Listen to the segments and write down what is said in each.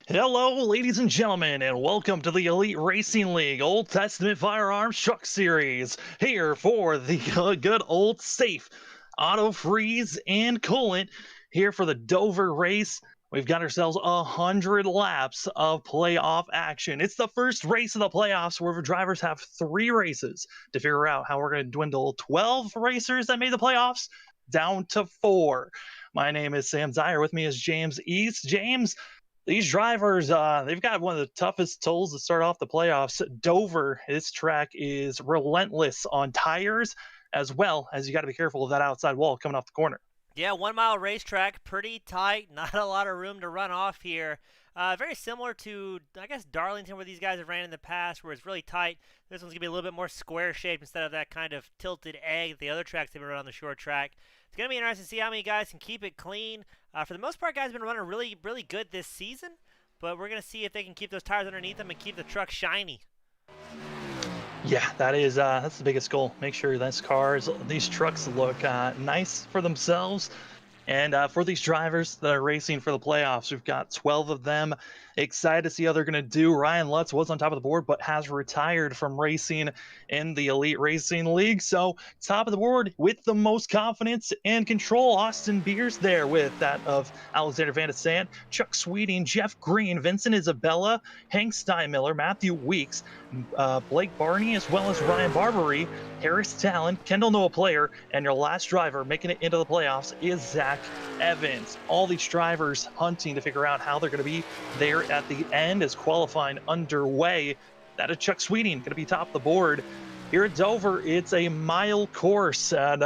Hello, ladies and gentlemen, and welcome to the Elite Racing League Old Testament Firearms Truck Series. Here for the good old safe auto freeze and coolant. Here for the Dover race. We've got ourselves 100 laps of playoff action. It's the first race of the playoffs where drivers have 3 races to figure out how we're going to dwindle 12 racers that made the playoffs down to 4. My name is Sam Dyer. With me is James East. James, these drivers, they've got one of the toughest tolls to start off the playoffs. Dover, this track is relentless on tires, as well as you got to be careful of that outside wall coming off the corner. Yeah, 1 mile racetrack, pretty tight, not a lot of room to run off here. Very similar to, I guess, Darlington, where these guys have ran in the past, where it's really tight. This one's going to be a little bit more square shaped instead of that kind of tilted egg that the other tracks have been run on the short track. It's going to be interesting to see how many guys can keep it clean. For the most part, guys have been running really, really good this season, but we're going to see if they can keep those tires underneath them and keep the truck shiny. Yeah, that's the biggest goal. Make sure these trucks look nice for themselves. And for these drivers that are racing for the playoffs, we've got 12 of them. Excited to see how they're going to do. Ryan Lutz was on top of the board, but has retired from racing in the Elite Racing League. So, top of the board with the most confidence and control. Austin Beers there with that of Alexander Van de Sant, Chuck Sweeting, Jeff Green, Vincent Isabella, Hank Steinmiller, Matthew Weeks, Blake Barney, as well as Ryan Barbary, Harris Talon, Kendall Noah Player, and your last driver making it into the playoffs is Zach Evans. All these drivers hunting to figure out how they're going to be there at the end as qualifying underway. That is Chuck Sweeting going to be top of the board. Here at Dover, it's a mile course, and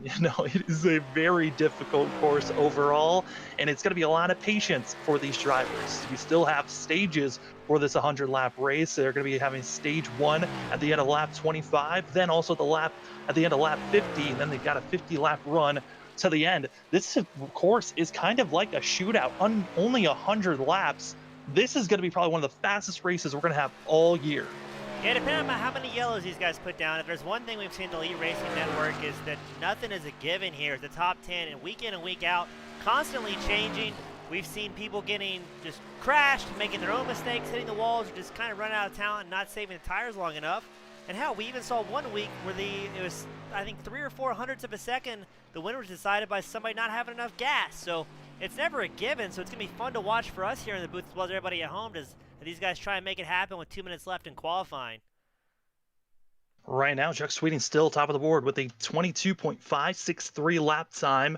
it is a very difficult course overall, and it's going to be a lot of patience for these drivers. We still have stages for this 100-lap race. They're going to be having stage 1 at the end of lap 25, then also the lap at the end of lap 50, and then they've got a 50-lap run to the end. This course is kind of like a shootout, only 100 laps. This is going to be probably one of the fastest races we're going to have all year. Yeah, depending on how many yellows these guys put down, if there's one thing we've seen in the Elite Racing Network is that nothing is a given here. The top 10 and week in and week out, constantly changing. We've seen people getting just crashed, making their own mistakes, hitting the walls, or just kind of running out of talent and not saving the tires long enough. And hell, we even saw one week where it was, I think, 3 or 4 hundredths of a second. The winner was decided by somebody not having enough gas. So it's never a given. So it's going to be fun to watch for us here in the booth as well as everybody at home as these guys try and make it happen with 2 minutes left in qualifying. Right now, Chuck Sweeting still top of the board with a 22.563 lap time,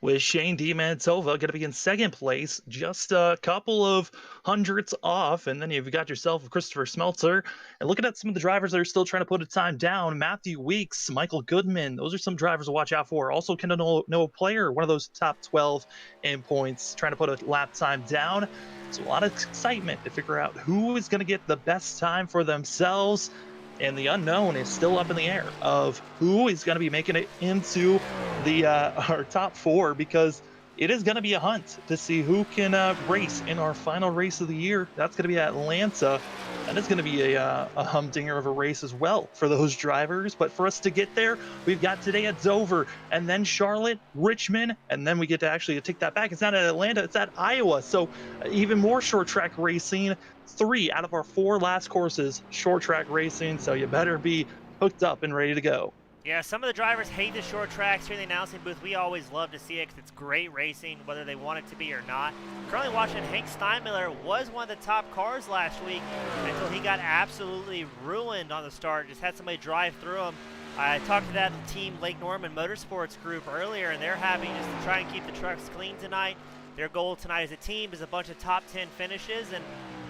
with Shane DiMantova going to be in second place, just a couple of hundredths off. And then you've got yourself Christopher Smeltzer. And looking at some of the drivers that are still trying to put a time down, Matthew Weeks, Michael Goodman, those are some drivers to watch out for. Also, Kendall Noah Player, one of those top 12 in points, trying to put a lap time down. So a lot of excitement to figure out who is going to get the best time for themselves. And the unknown is still up in the air of who is going to be making it into the our top 4, because it is going to be a hunt to see who can race in our final race of the year. That's going to be Atlanta. That is going to be a humdinger of a race as well for those drivers. But for us to get there, we've got today at Dover, and then Charlotte, Richmond, and then we get to actually take that back. It's not at Atlanta, it's at Iowa. So even more short track racing. 3 out of our 4 last courses, short track racing. So you better be hooked up and ready to go. Yeah, some of the drivers hate the short tracks here in the announcing booth. We always love to see it because it's great racing, whether they want it to be or not. Currently watching Hank Steinmiller was one of the top cars last week until he got absolutely ruined on the start. Just had somebody drive through him. I talked to that team Lake Norman Motorsports group earlier, and they're happy just to try and keep the trucks clean tonight. Their goal tonight as a team is a bunch of top 10 finishes and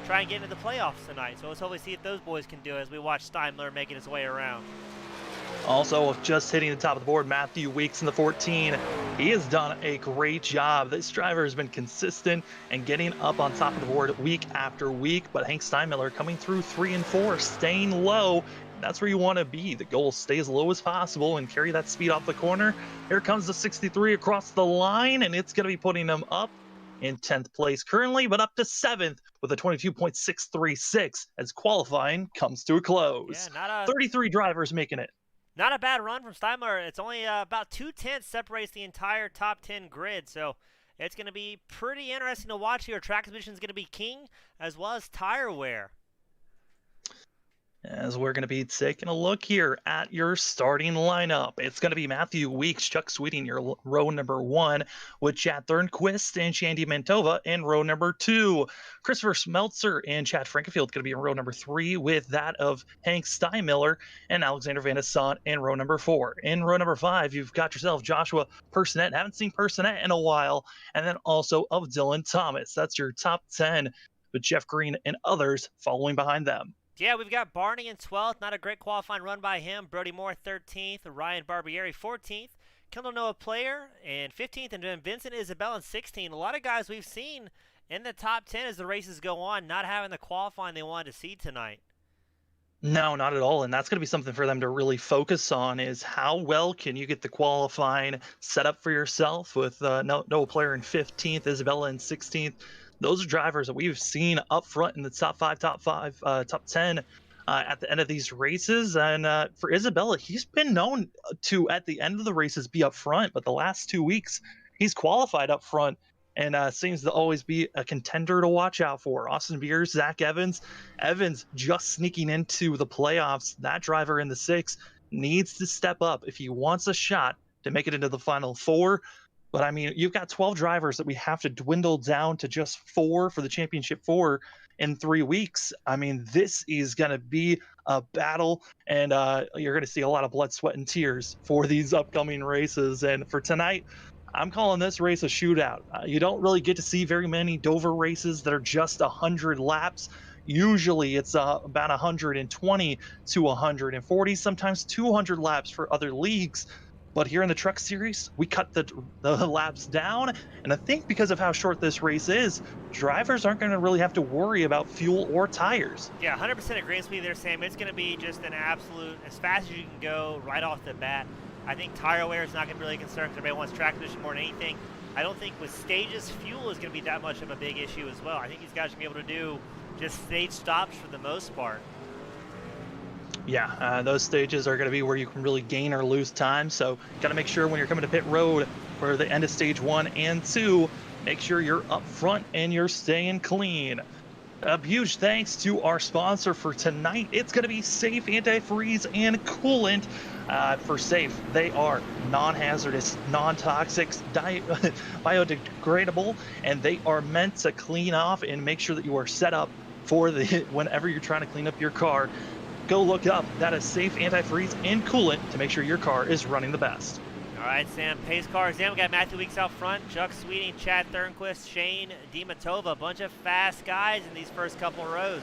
try and get into the playoffs tonight. So let's hopefully see if those boys can do it as we watch Steinmiller making his way around. Also, just hitting the top of the board, Matthew Weeks in the 14. He has done a great job. This driver has been consistent and getting up on top of the board week after week. But Hank Steinmiller coming through 3 and 4, staying low. That's where you want to be. The goal, stay as low as possible and carry that speed off the corner. Here comes the 63 across the line, and it's going to be putting them up in 10th place currently, but up to 7th with a 22.636 as qualifying comes to a close. Yeah, 33 drivers making it. not a bad run from Steinmiller. It's only about 2 tenths separates the entire top 10 grid. So It's going to be pretty interesting to watch here. Track position is going to be king, as well as tire wear. As we're going to be taking a look here at your starting lineup, it's going to be Matthew Weeks, Chuck Sweeting, your row number 1, with Chad Thornquist and Shandy Mantova in row number 2. Christopher Smeltzer and Chad Frankenfield going to be in row number 3, with that of Hank Steinmiller and Alexander Van Assant in row number 4. In row number 5, you've got yourself Joshua Personette. Haven't seen Personette in a while. And then also of Dylan Thomas. That's your top 10, with Jeff Green and others following behind them. Yeah, we've got Barney in 12th. Not a great qualifying run by him. Brody Moore 13th. Ryan Barbieri 14th. Kendall Noah Player in 15th. And then Vincent Isabel in 16th. A lot of guys we've seen in the top 10 as the races go on, not having the qualifying they wanted to see tonight. No, not at all. And that's going to be something for them to really focus on, is how well can you get the qualifying set up for yourself, with Noah Player in 15th, Isabella in 16th. Those are drivers that we've seen up front in the top 10 at the end of these races. And for Isabella, he's been known to, at the end of the races, be up front. But the last 2 weeks, he's qualified up front and seems to always be a contender to watch out for. Austin Beers, Zach Evans. Evans just sneaking into the playoffs. That driver in the 6 needs to step up if he wants a shot to make it into the Final 4. But I mean, you've got 12 drivers that we have to dwindle down to just 4 for the championship 4 in 3 weeks. I mean, this is going to be a battle, and you're going to see a lot of blood, sweat, and tears for these upcoming races. And for tonight, I'm calling this race a shootout. You don't really get to see very many Dover races that are just 100 laps. Usually it's about 120 to 140, sometimes 200 laps for other leagues. But here in the Truck Series, we cut the laps down. And I think because of how short this race is, drivers aren't going to really have to worry about fuel or tires. Yeah, 100% agrees with you there, Sam. It's going to be just an absolute, as fast as you can go right off the bat. I think tire wear is not going to be really concerned because everybody wants track condition more than anything. I don't think with stages, fuel is going to be that much of a big issue as well. I think these guys are going to be able to do just stage stops for the most part. Yeah, those stages are going to be where you can really gain or lose time. So got to make sure when you're coming to pit road for the end of stage 1 and 2, make sure you're up front and you're staying clean. A huge thanks to our sponsor for tonight. It's going to be Safe Antifreeze and Coolant. For Safe, they are non-hazardous, non-toxic, biodegradable, and they are meant to clean off and make sure that you are set up for whenever you're trying to clean up your car. Go look up that is Safe Antifreeze and Coolant to make sure your car is running the best. All right, Sam. Pace car exam. We got Matthew Weeks out front, Chuck Sweeting, Chad Thornquist, Shane Dimatova. A bunch of fast guys in these first couple rows.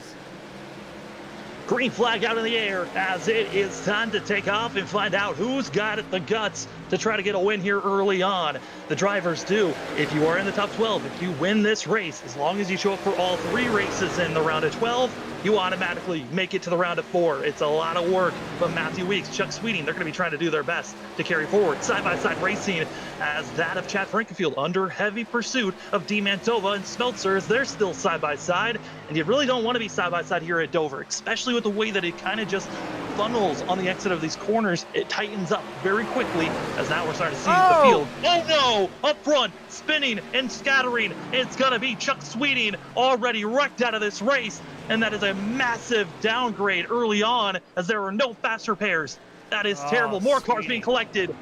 Green flag out in the air as it is time to take off and find out who's got the guts to try to get a win here early on. The drivers do. If you are in the top 12, if you win this race, as long as you show up for all 3 races in the round of 12, you automatically make it to the round of 4. It's a lot of work, but Matthew Weeks, Chuck Sweeting, they're going to be trying to do their best to carry forward side-by-side racing as that of Chad Frankenfield under heavy pursuit of D. Mantova and Smeltzer as they're still side-by-side. And you really don't want to be side-by-side here at Dover, especially with the way that it kind of just funnels on the exit of these corners. It tightens up very quickly as now we're starting to see the field. Oh no! Up front, spinning and scattering. It's going to be Chuck Sweeting already wrecked out of this race. And that is a massive downgrade early on as there were no faster pairs. That is terrible. More cars being collected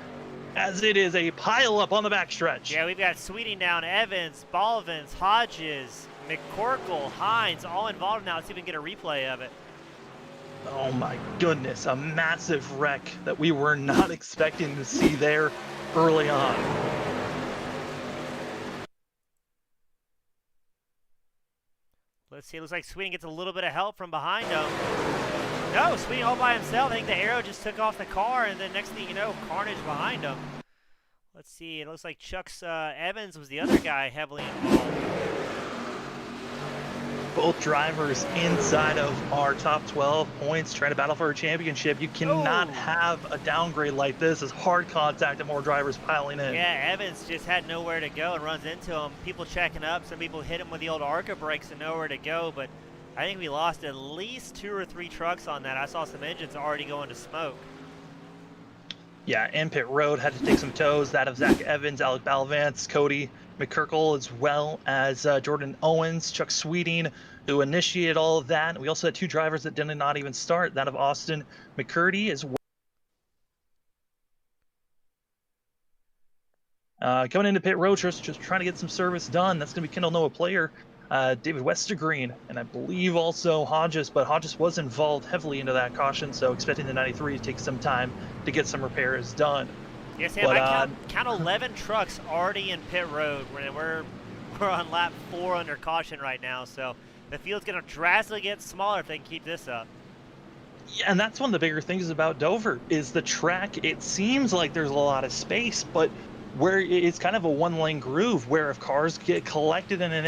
as it is a pile up on the backstretch. Yeah, we've got Sweeting down, Evans, Balvins, Hodges, McCorkle, Hines, all involved now. Let's see if we can get a replay of it. Oh my goodness, a massive wreck that we were not expecting to see there early on. Let's see, it looks like Sweeting gets a little bit of help from behind him. No, Sweeting all by himself. I think the arrow just took off the car, and then next thing you know, carnage behind him. Let's see, it looks like Chuck's Evans was the other guy heavily involved. Both drivers inside of our top 12 points trying to battle for a championship. You cannot have a downgrade like this as hard contact and more drivers piling in. Yeah, Evans just had nowhere to go and runs into him. People checking up. Some people hit him with the old ARCA brakes and nowhere to go. But I think we lost at least 2 or 3 trucks on that. I saw some engines already going to smoke. Yeah, and pit road had to take some tows. That of Zach Evans, Alec Balvance, Cody McCurkle, as well as Jordan Owens, Chuck Sweeting, who initiated all of that. We also had two drivers that did not even start, that of Austin McCurdy as well. Coming into pit road, just trying to get some service done. That's going to be Kendall Noah player, David Westergreen, and I believe also Hodges, but Hodges was involved heavily into that caution, so expecting the 93 to take some time to get some repairs done. Yeah, Sam, But I count 11 trucks already in pit road. We're on lap 4 under caution right now, so the field's going to drastically get smaller if they can keep this up. yeah, and that's one of the bigger things about Dover is the track. It seems like there's a lot of space, but where it's kind of a one-lane groove where if cars get collected in an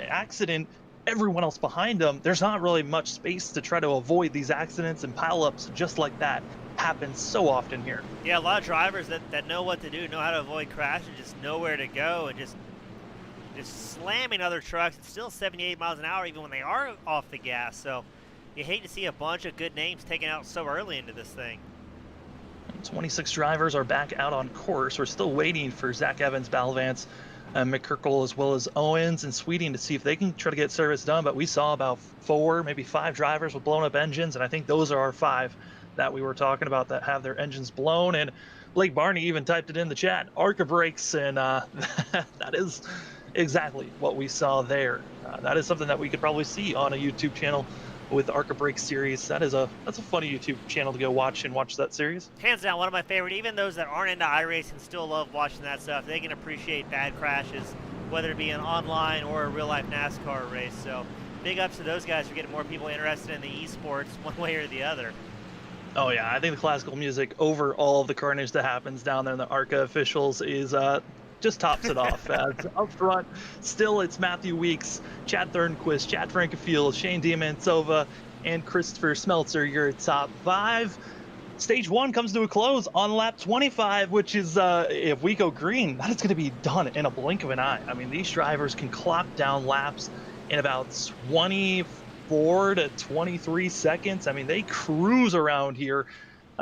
accident, everyone else behind them, there's not really much space to try to avoid these accidents and pileups just like that happens so often here. Yeah, a lot of drivers that know what to do, know how to avoid crashes, just know where to go, and just slamming other trucks. It's still 78 miles an hour even when they are off the gas, so you hate to see a bunch of good names taken out so early into this thing. 26 drivers are back out on course. We're still waiting for Zach Evans, Balvance, McCurkle, as well as Owens and Sweeting to see if they can try to get service done. But we saw about 4, maybe 5 drivers with blown up engines, and I think those are our 5 that we were talking about that have their engines blown. And Blake Barney even typed it in the chat, ARCA brakes, and that is exactly what we saw there. That is something that we could probably see on a YouTube channel with the ARCA Break series. That's a funny YouTube channel to go watch that series. Hands down, one of my favorite. Even those that aren't into iRacing still love watching that stuff. They can appreciate bad crashes, whether it be an online or a real life NASCAR race. So big ups to those guys for getting more people interested in the esports one way or the other. Oh yeah, I think the classical music over all of the carnage that happens down there in the ARCA officials is just tops it off. Up front, still it's Matthew Weeks, Chad Thornquist, Chad Frankenfield, Shane Diamantova, and Christopher Smeltzer, your top 5. Stage 1 comes to a close on lap 25, which is, if we go green, that is going to be done in a blink of an eye. I mean, these drivers can clock down laps in about 24 to 23 seconds. I mean, they cruise around here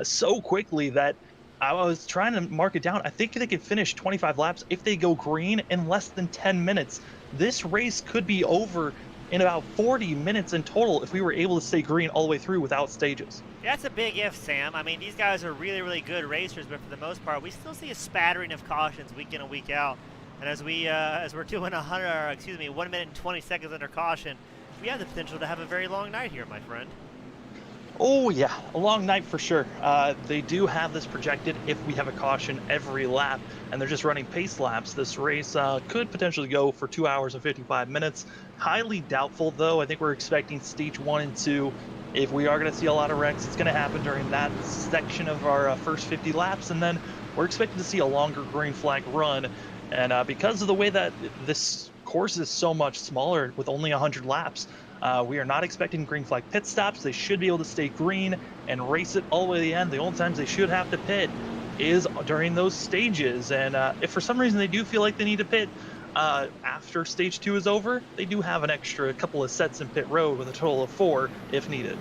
so quickly that I was trying to mark it down. I think they could finish 25 laps if they go green in less than 10 minutes. This race could be over in about 40 minutes in total if we were able to stay green all the way through without stages. That's a big if, Sam. I mean, these guys are really, really good racers, but for the most part, we still see a spattering of cautions week in and week out. And as we're doing 1 minute and 20 seconds under caution, we have the potential to have a very long night here, my friend. Oh yeah, a long night for sure. They do have this projected if we have a caution every lap, and they're just running pace laps. This race could potentially go for 2 hours and 55 minutes. Highly doubtful though. I think we're expecting stage 1 and 2. If we are going to see a lot of wrecks, it's going to happen during that section of our first 50 laps, and then we're expecting to see a longer green flag run. And because of the way that this course is so much smaller with only 100 laps, we are not expecting green flag pit stops. They should be able to stay green and race it all the way to the end. The only times they should have to pit is during those stages. And if for some reason they do feel like they need to pit after stage 2 is over, they do have an extra couple of sets in pit road with a total of 4 if needed.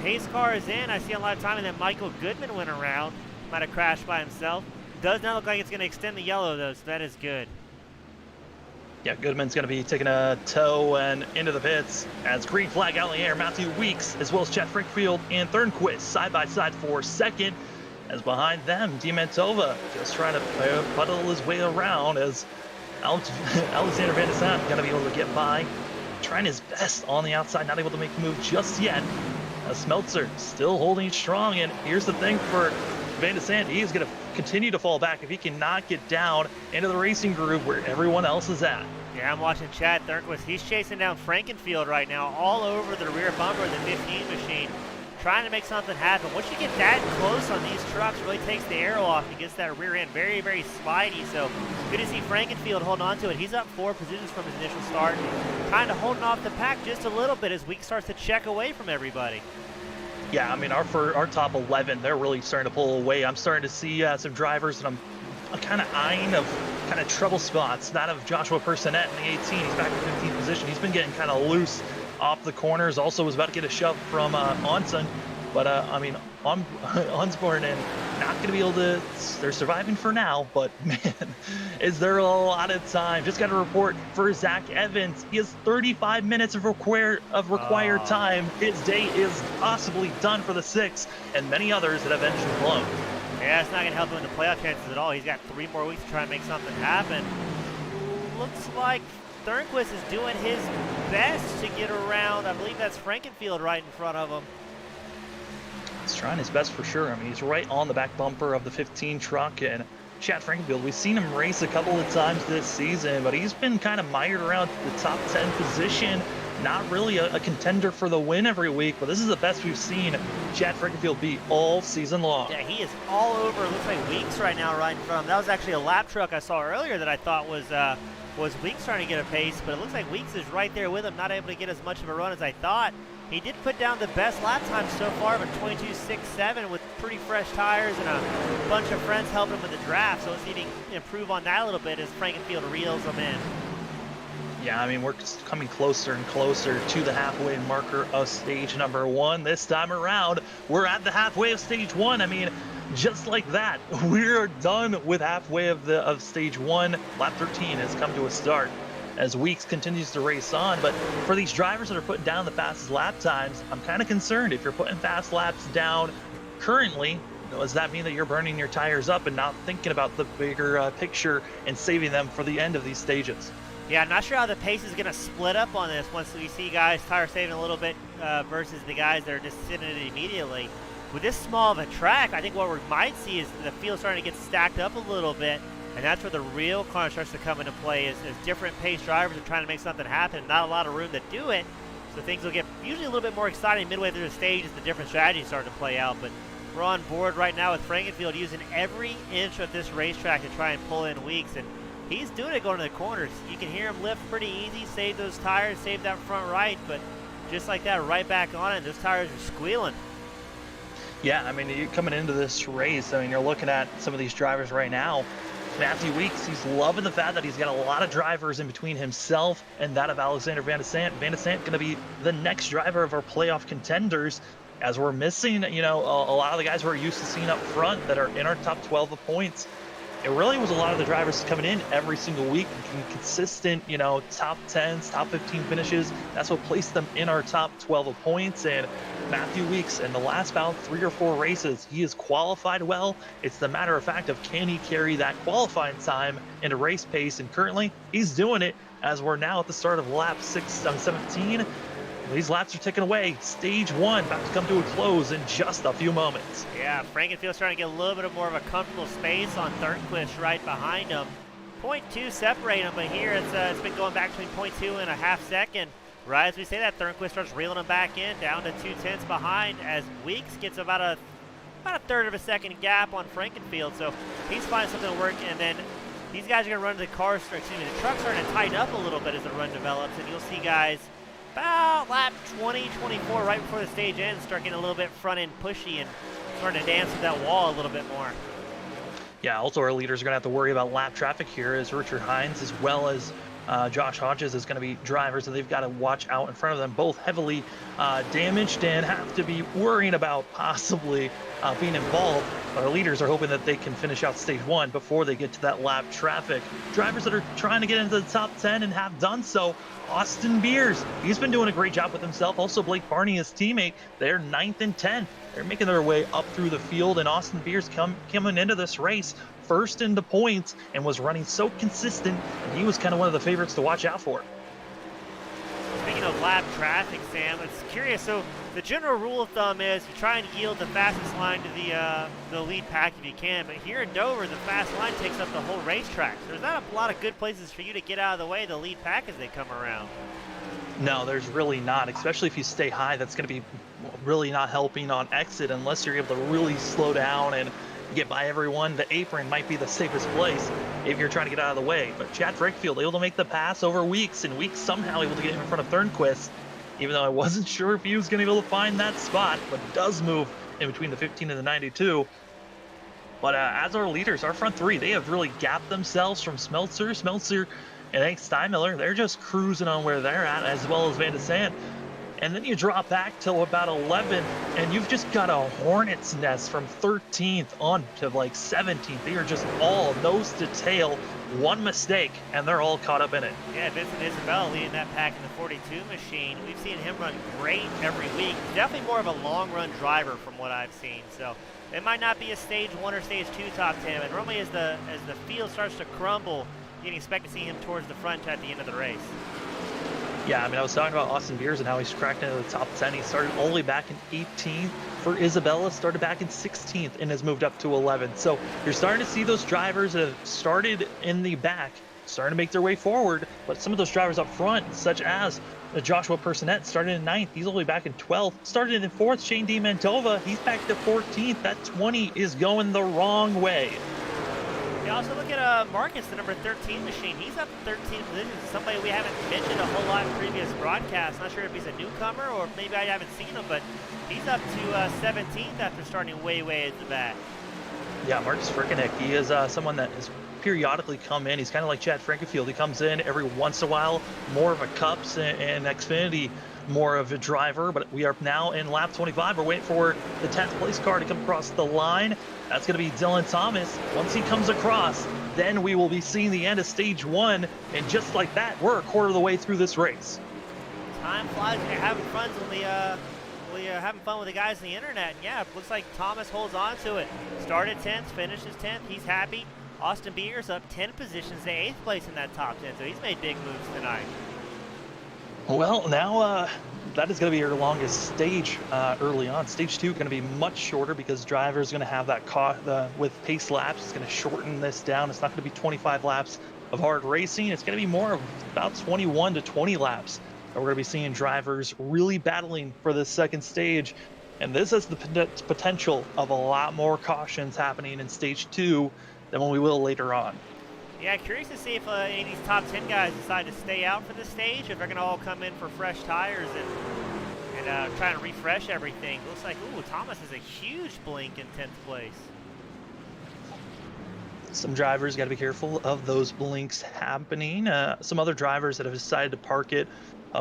Pace car is in. I see a lot of time, and then Michael Goodman went around. Might have crashed by himself. Does not look like it's going to extend the yellow, though, so that is good. Yeah, Goodman's going to be taking a tow and into the pits as green flag out in the air. Matthew Weeks, as well as Chet Frickfield and Thornquist side by side for second. As behind them, Diamantova just trying to puddle his way around as Alexander Van de Sant going to be able to get by. Trying his best on the outside, not able to make the move just yet. Smeltzer still holding strong, and here's the thing for Van de Sant, he is going to continue to fall back if he cannot get down into the racing groove where everyone else is at. Yeah, I'm watching Chad Thornquist. He's chasing down Frankenfield right now, all over the rear bumper of the 15 machine, trying to make something happen. Once you get that close on these trucks, really takes the arrow off and gets that rear end very, very slidey. So good to see Frankenfield holding on to it. He's up 4 positions from his initial start, kind of holding off the pack just a little bit as Week starts to check away from everybody. Yeah, I mean, our top 11, they're really starting to pull away. I'm starting to see some drivers that I'm kind of eyeing of kind of trouble spots. That of Joshua Personette in the 18. He's back in 15th position. He's been getting kind of loose off the corners. Also was about to get a shove from Onson. But I mean, Osborne and not going to be able to. They're surviving for now, but man, is there a lot of time? Just got a report for Zach Evans. He has 35 minutes of required Oh, time. His day is possibly done for the six, and many others that have engine blown. yeah, it's not going to help him in the playoff chances at all. He's got 3 more weeks to try and make something happen. Looks like Thornquist is doing his best to get around. I believe that's Frankenfield right in front of him. He's trying his best for sure. I mean, he's right on the back bumper of the 15 truck, and Chad Frankenfield, we've seen him race a couple of times this season, but he's been kind of mired around the top 10 position. Not really a contender for the win every week, but this is the best we've seen Chad Frankenfield be all season long. Yeah, he is all over. It looks like Weeks right now right in front of him. That was actually a lap truck I saw earlier that I thought was Weeks trying to get a pace, but it looks like Weeks is right there with him, not able to get as much of a run as I thought. He did put down the best lap time so far of a 22.67 with pretty fresh tires and a bunch of friends helping him with the draft, so let's see if he can improve on that a little bit as Frankenfield reels him in. Yeah, I mean, we're coming closer and closer to the halfway marker of stage number 1. This time around, we're at the halfway of stage 1. I mean, just like that, we're done with halfway of stage 1. Lap 13 has come to a start as Weeks continues to race on. But for these drivers that are putting down the fastest lap times, I'm kind of concerned. If you're putting fast laps down currently, does that mean that you're burning your tires up and not thinking about the bigger picture and saving them for the end of these stages? Yeah, I'm not sure how the pace is going to split up on this once we see guys tire saving a little bit versus the guys that are just sitting in it immediately. With this small of a track, I think what we might see is the field starting to get stacked up a little bit, and that's where the real corner starts to come into play is different pace drivers are trying to make something happen. Not a lot of room to do it, so things will get usually a little bit more exciting midway through the stage as the different strategies start to play out. But we're on board right now with Frankenfield using every inch of this racetrack to try and pull in Weeks, and he's doing it going to the corners. You can hear him lift pretty easy, save those tires, save that front right, but just like that, right back on it, those tires are squealing. Yeah, I mean, you're coming into this race, I mean, you're looking at some of these drivers right now. Matthew Weeks, he's loving the fact that he's got a lot of drivers in between himself and that of Alexander Van de Sant. Van de Sant going to be the next driver of our playoff contenders, as we're missing, you know, a lot of the guys we're used to seeing up front that are in our top 12 of points. It really was a lot of the drivers coming in every single week, consistent, you know, top 10s, top 15 finishes. That's what placed them in our top 12 of points. And Matthew Weeks, in the last about 3 or 4 races, he has qualified well. It's the matter of fact of can he carry that qualifying time into race pace, and currently he's doing it as we're now at the start of lap 17. These laps are ticking away. Stage 1 about to come to a close in just a few moments. Yeah, Frankenfield's trying to get a little bit of more of a comfortable space on Thornquist right behind him. 0.2 separate them, but here it's been going back between 0.2 and a half second. Right as we say that, Thornquist starts reeling him back in, down to 2/10 behind as Weeks gets about a third of a second gap on Frankenfield. So he's finding something to work, and then these guys are going to run to the the truck's starting to tighten up a little bit as the run develops, and you'll see guys about lap 20, 24, right before the stage ends, start getting a little bit front end pushy and starting to dance with that wall a little bit more. Yeah, also our leaders are going to have to worry about lap traffic here, as Richard Hines as well as Josh Hodges is going to be drivers that they've got to watch out in front of them, both heavily damaged and have to be worrying about possibly being involved. But our leaders are hoping that they can finish out stage 1 before they get to that lap traffic. Drivers that are trying to get into the top 10 and have done so, Austin Beers, he's been doing a great job with himself. Also Blake Barney, his teammate, they're 9th and 10th. They're making their way up through the field, and Austin Beers coming into this race first into points and was running so consistent, and he was kind of one of the favorites to watch out for. Speaking of lap traffic, Sam, it's curious. So the general rule of thumb is you try and yield the fastest line to the lead pack if you can. But here in Dover, the fast line takes up the whole racetrack. So there's not a lot of good places for you to get out of the way of the lead pack as they come around. No, there's really not, especially if you stay high. That's going to be really not helping on exit unless you're able to really slow down and get by everyone. The apron might be the safest place if you're trying to get out of the way. But Chad Frankenfield able to make the pass over Weeks, and Weeks somehow able to get in front of Thornquist, even though I wasn't sure if he was going to be able to find that spot, but does move in between the 15 and the 92. But as our leaders, our front 3, they have really gapped themselves from Smeltzer, and Steinmiller. They're just cruising on where they're at, as well as Van de Sant. and then you drop back till about 11th, and you've just got a hornet's nest from 13th on to like 17th. They are just all nose to tail, one mistake, and they're all caught up in it. Yeah, Vincent Isabella leading that pack in the 42 machine. We've seen him run great every week. Definitely more of a long run driver from what I've seen. So it might not be a stage 1 or stage 2 top 10, but normally as the field starts to crumble, you can expect to see him towards the front at the end of the race. Yeah, I mean, I was talking about Austin Beers and how he's cracked into the top 10. He started only back in 18th. For Isabella, started back in 16th and has moved up to 11th. So you're starting to see those drivers that have started in the back starting to make their way forward. But some of those drivers up front, such as Joshua Personette, started in 9th. He's only back in 12th. Started in 4th, Shane D. Mantova. He's back to 14th. That 20 is going the wrong way. You also look at Marcus, the number 13 machine. He's up 13 positions. Somebody we haven't mentioned a whole lot in previous broadcasts. Not sure if he's a newcomer or maybe I haven't seen him, but he's up to 17th after starting way at the back. Yeah, Marcus Frickeneck, he is someone that has periodically come in. He's kind of like Chad Frankenfield. He comes in every once in a while, more of a Cups and Xfinity, more of a driver. But we are now in lap 25. We're waiting for the 10th place car to come across the line. That's going to be Dylan Thomas. Once he comes across, then we will be seeing the end of stage 1. And just like that, we're a quarter of the way through this race. Time flies when you're having fun when you're having fun with the guys on the internet. And yeah, it looks like Thomas holds on to it. Started 10th, finishes 10th. He's happy. Austin Beers up 10 positions to 8th place in that top 10. So he's made big moves tonight. Well, now that is going to be your longest stage early on. Stage 2 going to be much shorter because drivers going to have that with pace laps. It's going to shorten this down. It's not going to be 25 laps of hard racing. It's going to be more of about 21 to 20 laps. And we're going to be seeing drivers really battling for this second stage. And this has the potential of a lot more cautions happening in stage 2 than when we will later on. Yeah, curious to see if any of these top 10 guys decide to stay out for this stage, if they're going to all come in for fresh tires and try to refresh everything. Looks like, ooh, Thomas has a huge blink in 10th place. Some drivers got to be careful of those blinks happening. Some other drivers that have decided to park it.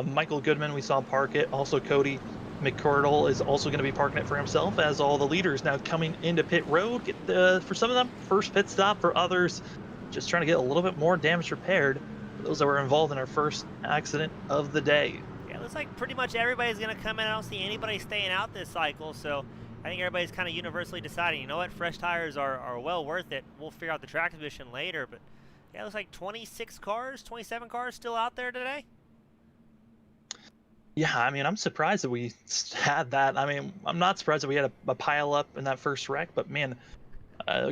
Michael Goodman, we saw park it. Also, Cody McCurdle is also going to be parking it for himself, as all the leaders now coming into pit road. For some of them, first pit stop. For others, just trying to get a little bit more damage repaired. For those that were involved in our first accident of the day. Yeah, it looks like pretty much everybody's going to come in. I don't see anybody staying out this cycle, so I think everybody's kind of universally deciding, you know what, fresh tires are well worth it. We'll figure out the track position later, but yeah, it looks like 26 cars, 27 cars still out there today. Yeah, I mean, I'm surprised that we had that. I mean, I'm not surprised that we had a pile up in that first wreck, but man,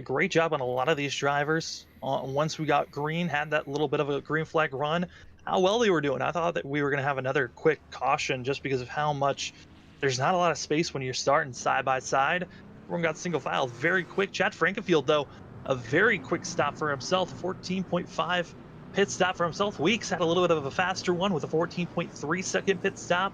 great job on a lot of these drivers. Once we got green, had that little bit of a green flag run, how well they were doing. I thought that we were going to have another quick caution just because of how much there's not a lot of space when you're starting side by side. Everyone got single file very quick. Chad Frankenfield, though, a very quick stop for himself, 14.5 pit stop for himself. Weeks had a little bit of a faster one with a 14.3 second pit stop.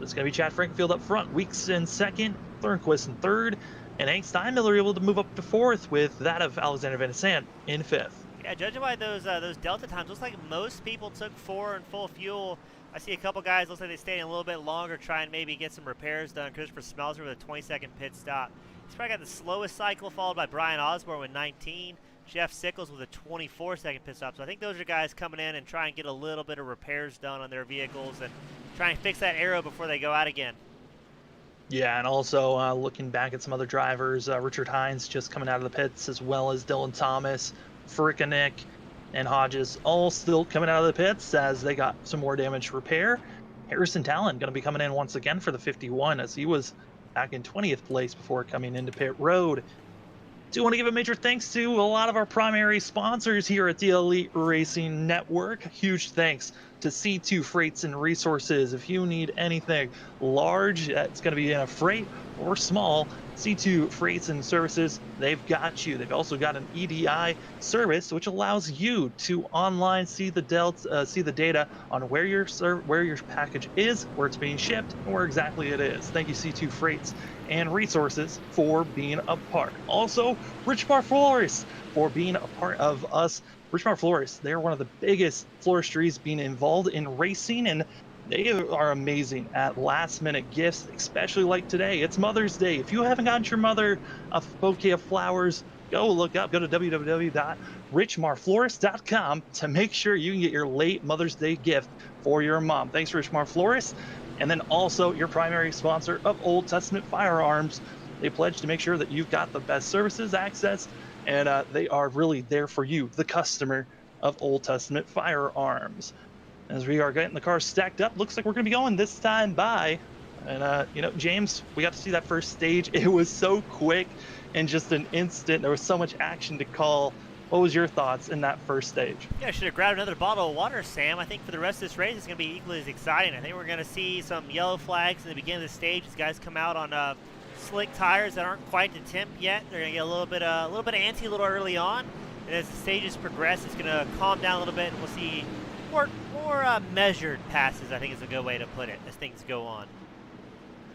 It's going to be Chad Frankenfield up front. Weeks in second, Thornquist in third, and Hank Steinmiller able to move up to fourth with that of Alexander Van Sant in fifth. Yeah, judging by those delta times, looks like most people took 4 in full fuel. I see a couple guys, looks like they stayed in a little bit longer, try and maybe get some repairs done. Christopher Smelzer with a 20-second pit stop. He's probably got the slowest cycle, followed by Brian Osborne with 19. Jeff Sickles with a 24-second pit stop. So I think those are guys coming in and try and get a little bit of repairs done on their vehicles and try and fix that aero before they go out again. Yeah, and also looking back at some other drivers, Richard Hines just coming out of the pits, as well as Dylan Thomas, Frickeneck, and Hodges all still coming out of the pits as they got some more damage to repair. Harrison Talon going to be coming in once again for the 51, as he was back in 20th place before coming into pit road. Do want to give a major thanks to a lot of our primary sponsors here at the Elite Racing Network. Huge thanks to C2 Freights and Resources. If you need anything large, it's going to be in a freight or small, C2 Freights and Services, they've got you. They've also got an EDI service, which allows you to online see the data on where your package is, where it's being shipped, and where exactly it is. Thank you, C2 Freights and Resources, for being a part. Also, Richmar Flores for being a part of us. Richmar Flores, they're one of the biggest floristries being involved in racing, and They are amazing at last minute gifts, especially like today. It's Mother's Day. If you haven't gotten your mother a bouquet of flowers, go to www.richmarflorist.com to make sure you can get your late Mother's Day gift for your mom. Thanks, Richmar Florist. And then also your primary sponsor of Old Testament Firearms. They pledge to make sure that you've got the best services, access, and they are really there for you, the customer of Old Testament Firearms. As we are getting the cars stacked up, looks like we're going to be going this time by. And, James, we got to see that first stage. It was so quick in just an instant. There was so much action to call. What was your thoughts in that first stage? Yeah, I should have grabbed another bottle of water, Sam. I think for the rest of this race, it's going to be equally as exciting. I think we're going to see some yellow flags in the beginning of the stage as guys come out on slick tires that aren't quite to temp yet. They're going to get a little bit of antsy a little early on. And as the stages progress, it's going to calm down a little bit, and we'll see more measured passes, I think is a good way to put it, as things go on.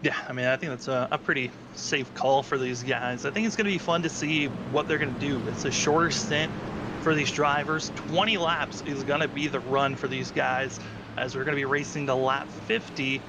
Yeah, I mean, I think that's a pretty safe call for these guys. I think it's going to be fun to see what they're going to do. It's a shorter stint for these drivers. 20 laps is going to be the run for these guys, as we're going to be racing to lap 50.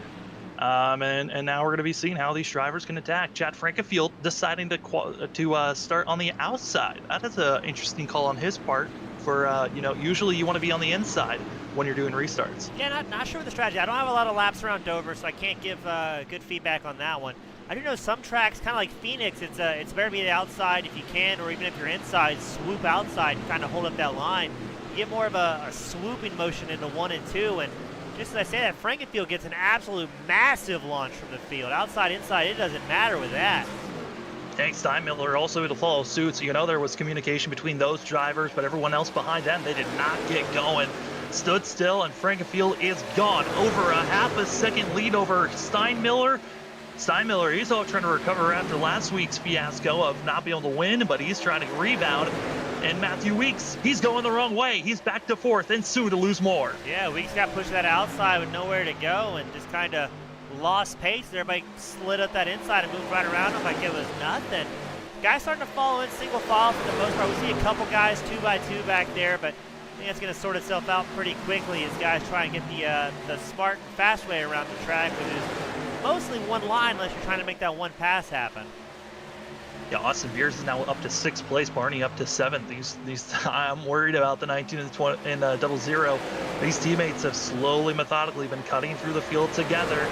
And now we're going to be seeing how these drivers can attack. Chad Frankenfield deciding to start on the outside. That is an interesting call on his part. For usually you want to be on the inside when you're doing restarts. Yeah, not sure with the strategy. I don't have a lot of laps around Dover, so I can't give good feedback on that one. I do know some tracks, kind of like Phoenix, it's better to be outside if you can, or even if you're inside, swoop outside and kind of hold up that line. You get more of a swooping motion into 1 and 2, and just as I say that, Frankenfield gets an absolute massive launch from the field. Outside, inside, it doesn't matter with that. Hank Steinmiller also to follow suit, so there was communication between those drivers, but everyone else behind them, they did not get going. Stood still, and Frankenfield is gone. Over a half a second lead over Steinmiller. Steinmiller, he's all trying to recover after last week's fiasco of not being able to win, but he's trying to rebound. And Matthew Weeks, he's going the wrong way. He's back to fourth, and soon to lose more. Yeah, Weeks got pushed that outside with nowhere to go and just kind of lost pace. Everybody slid up that inside and moved right around him like it was nothing. Guys starting to follow in single file for the most part. We see a couple guys 2 by 2 back there, but I think it's going to sort itself out pretty quickly as guys try and get the smart, fast way around the track, which is mostly one line unless you're trying to make that one pass happen. Yeah, Austin Beers is now up to 6th place. Barney up to 7th. These I'm worried about the 19 and 20 and 00. These teammates have slowly, methodically been cutting through the field together.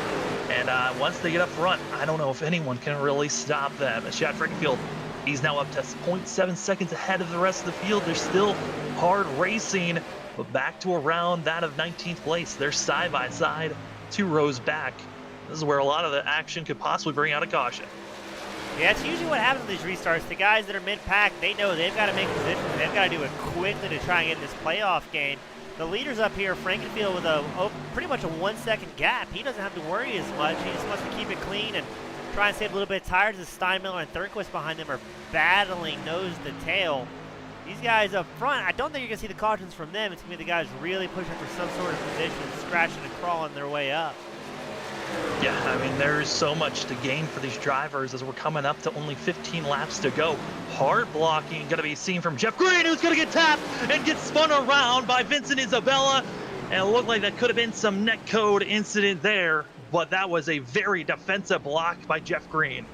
And once they get up front, I don't know if anyone can really stop them. As Chad Frankenfield, he's now up to 0.7 seconds ahead of the rest of the field. They're still hard racing, but back to around that of 19th place. They're side by side, 2 rows back. This is where a lot of the action could possibly bring out a caution. Yeah, it's usually what happens with these restarts. The guys that are mid-pack, they know they've got to make positions. They've got to do it quickly to try and get in this playoff game. The leader's up here, Frankenfield, with pretty much a 1 second gap. He doesn't have to worry as much. He just wants to keep it clean and try and save a little bit of tires as Steinmiller and Thurquist behind them are battling nose to tail. These guys up front, I don't think you're going to see the cautions from them. It's going to be the guys really pushing for some sort of position, scratching and crawling their way up. Yeah, I mean, there's so much to gain for these drivers as we're coming up to only 15 laps to go. Hard blocking going to be seen from Jeff Green, who's going to get tapped and get spun around by Vincent Isabella. And it looked like that could have been some netcode incident there, but that was a very defensive block by Jeff Green.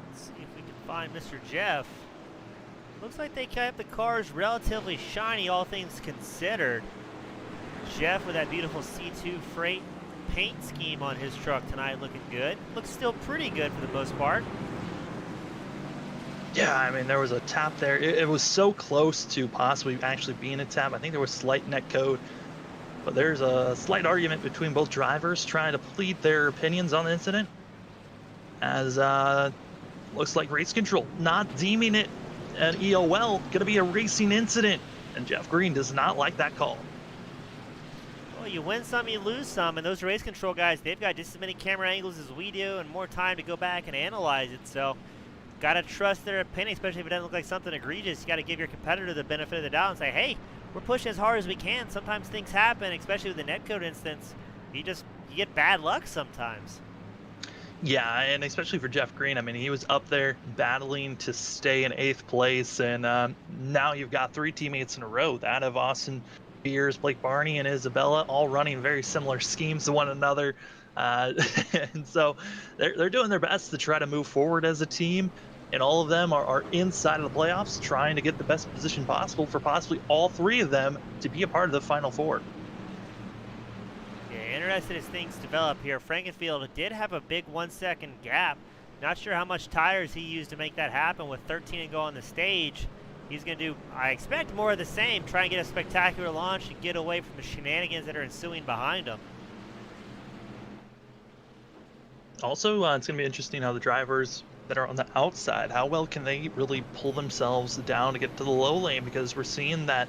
Let's see if we can find Mr. Jeff. Looks like they kept the cars relatively shiny, all things considered. Jeff with that beautiful C2 Freight paint scheme on his truck tonight, looking good. Looks still pretty good for the most part. Yeah, I mean, there was a tap there. It was so close to possibly actually being a tap. I think there was slight net code, but there's a slight argument between both drivers trying to plead their opinions on the incident, as looks like race control not deeming it an EOL, going to be a racing incident, and Jeff Green does not like that call. Well, you win some, you lose some, and those race control guys, they've got just as many camera angles as we do and more time to go back and analyze it, so got to trust their opinion, especially if it doesn't look like something egregious. You got to give your competitor the benefit of the doubt and say, hey, we're pushing as hard as we can. Sometimes things happen, especially with the netcode instance. You get bad luck sometimes. Yeah, and especially for Jeff Green, I mean, he was up there battling to stay in 8th place, and now you've got 3 teammates in a row, that of Austin Beers, Blake Barney, and Isabella, all running very similar schemes to one another. Uh, and so they're doing their best to try to move forward as a team. And all of them are inside of the playoffs trying to get the best position possible for possibly all three of them to be a part of the Final Four. Yeah, interested as things develop here. Frankenfield did have a big 1-second gap. Not sure how much tires he used to make that happen with 13 to go on the stage. He's going to do, I expect, more of the same, try and get a spectacular launch and get away from the shenanigans that are ensuing behind him. Also, it's going to be interesting how the drivers that are on the outside, how well can they really pull themselves down to get to the low lane? Because we're seeing that,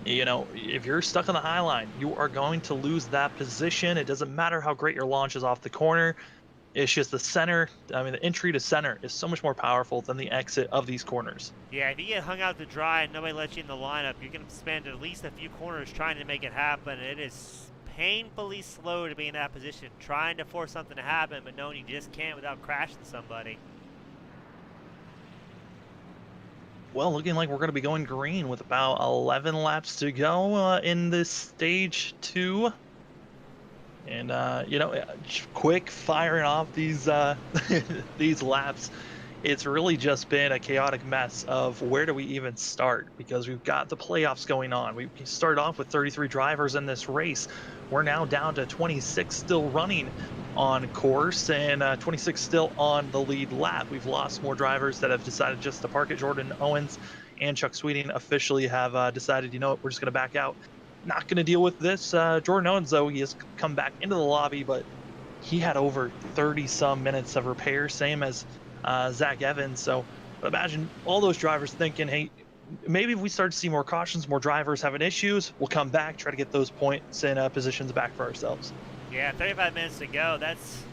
you know, if you're stuck on the high line, you are going to lose that position. It doesn't matter how great your launch is off the corner. It's just the center. I mean, the entry to center is so much more powerful than the exit of these corners. Yeah, if you get hung out to dry and nobody lets you in the lineup, you're going to spend at least a few corners trying to make it happen. It is painfully slow to be in that position, trying to force something to happen, but knowing you just can't without crashing somebody. Well, looking like we're going to be going green with about 11 laps to go in this stage 2. And, you know, quick firing off these these laps. It's really just been a chaotic mess of where do we even start, because we've got the playoffs going on. We started off with 33 drivers in this race. We're now down to 26 still running on course and 26 still on the lead lap. We've lost more drivers that have decided just to park it. Jordan Owens and Chuck Sweeting officially have decided, you know what, we're just going to back out. Not going to deal with this. Jordan Owens, though, he has come back into the lobby, but he had over 30-some minutes of repair, same as Zach Evans. So imagine all those drivers thinking, hey, maybe if we start to see more cautions, more drivers having issues, we'll come back, try to get those points and positions back for ourselves. Yeah, 35 minutes to go. That's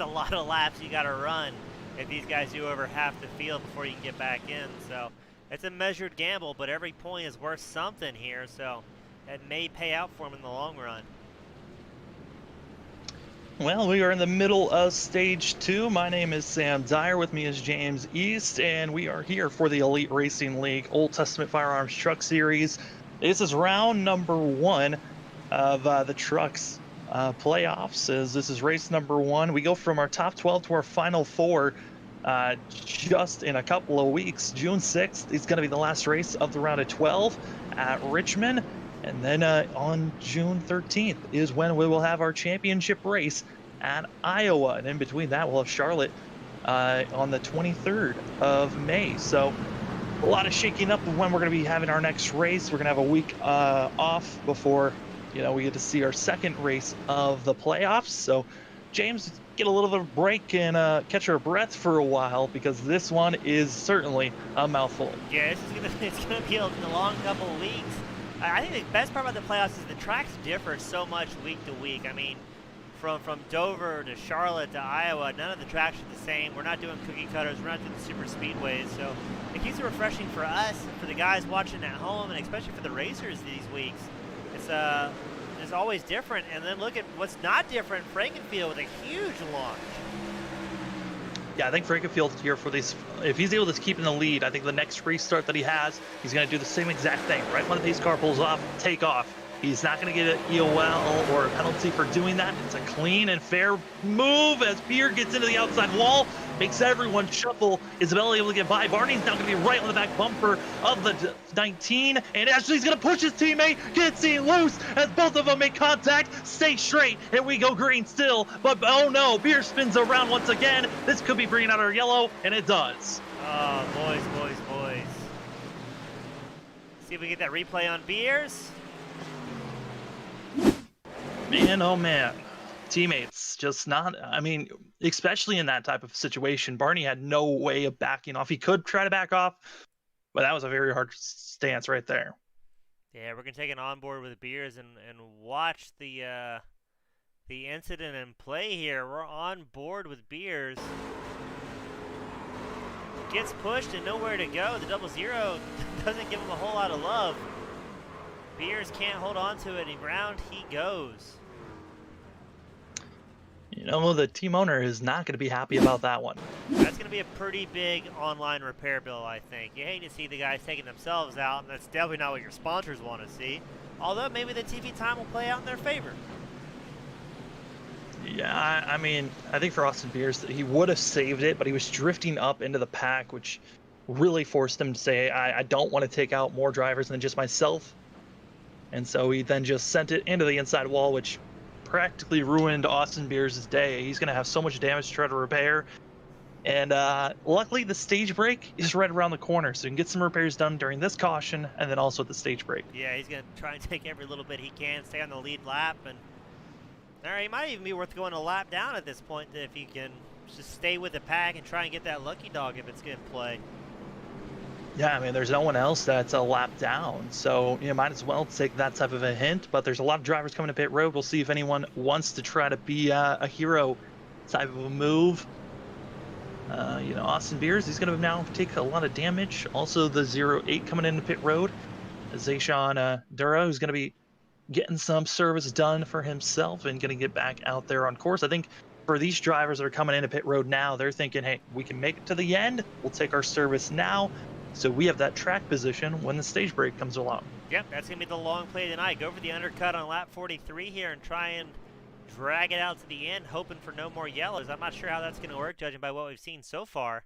a lot of laps you got to run if these guys do over half the field before you can get back in. So it's a measured gamble, but every point is worth something here. So it may pay out for them in the long run. Well, we are in the middle of stage 2. My name is Sam Dyer. With me is James East, and we are here for the Elite Racing League Old Testament Firearms Truck Series. This is round number 1 of the trucks playoffs. As this is race number 1, we go from our top 12 to our final 4 just in a couple of weeks. June 6th is going to be the last race of the round of 12 at Richmond. And then on June 13th is when we will have our championship race at Iowa. And in between that, we'll have Charlotte on the 23rd of May. So a lot of shaking up of when we're going to be having our next race. We're going to have a week off before, you know, we get to see our second race of the playoffs. So James, get a little bit of break and catch our breath for a while, because this one is certainly a mouthful. Yeah, it's gonna be a long couple of weeks. I think the best part about the playoffs is the tracks differ so much week to week. I mean, from Dover to Charlotte to Iowa, none of the tracks are the same. We're not doing cookie cutters. We're not doing super speedways. So it keeps it refreshing for us and for the guys watching at home, and especially for the racers these weeks. It's always different. And then look at what's not different. Frankenfield with a huge launch. Yeah, I think Frankenfield here for these, if he's able to keep in the lead, I think the next restart that he has, he's going to do the same exact thing. Right when the pace car pulls off, take off. He's not going to get an EOL or a penalty for doing that. It's a clean and fair move as Beard gets into the outside wall, makes everyone shuffle. Isabella able to get by. Barney's now going to be right on the back bumper of the 19, and Ashley's going to push his teammate, gets seen loose as both of them make contact. Stay straight, and we go green still, but oh no, Beard spins around once again. This could be bringing out our yellow, and it does. Oh, boys. See if we get that replay on Beers. Man, oh man. Teammates just not, I mean, especially in that type of situation, Barney had no way of backing off. He could try to back off, but that was a very hard stance right there. Yeah, we're going to take an onboard with Beers and watch the incident and play here. We're on board with Beers. Gets pushed and nowhere to go. The 00 doesn't give him a whole lot of love. Beers can't hold on to it, and round he goes. You know, the team owner is not going to be happy about that one. That's going to be a pretty big online repair bill, I think. You hate to see the guys taking themselves out, and that's definitely not what your sponsors want to see. Although maybe the TV time will play out in their favor. Yeah, I mean, I think for Austin Beers, he would have saved it, but he was drifting up into the pack, which really forced him to say, I don't want to take out more drivers than just myself. And so he then just sent it into the inside wall, which practically ruined Austin Beers' day. He's going to have so much damage to try to repair. And luckily, the stage break is right around the corner, so you can get some repairs done during this caution and then also at the stage break. Yeah, he's going to try and take every little bit he can, stay on the lead lap, and all right, he might even be worth going a lap down at this point if he can just stay with the pack and try and get that lucky dog if it's good play. Yeah, I mean, there's no one else that's a lap down, so you might as well take that type of a hint. But there's a lot of drivers coming to pit road. We'll see if anyone wants to try to be a hero type of a move. Austin Beers, he's going to now take a lot of damage. Also, the 08 coming into pit road. Zayshawn Dura, who's going to be getting some service done for himself and going to get back out there on course. I think for these drivers that are coming into pit road now, they're thinking, hey, we can make it to the end. We'll take our service now. So we have that track position when the stage break comes along. Yep, that's going to be the long play tonight. Go for the undercut on lap 43 here and try and drag it out to the end, hoping for no more yellows. I'm not sure how that's going to work, judging by what we've seen so far.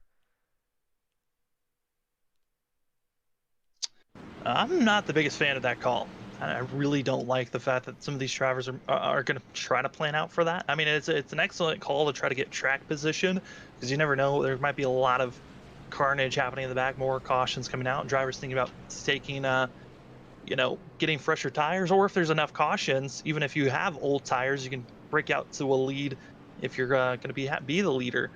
I'm not the biggest fan of that call. I really don't like the fact that some of these drivers are going to try to plan out for that. I mean, it's an excellent call to try to get track position because you never know. There might be a lot of carnage happening in the back, more cautions coming out, and drivers thinking about taking, getting fresher tires, or if there's enough cautions, even if you have old tires, you can break out to a lead if you're going to be the leader.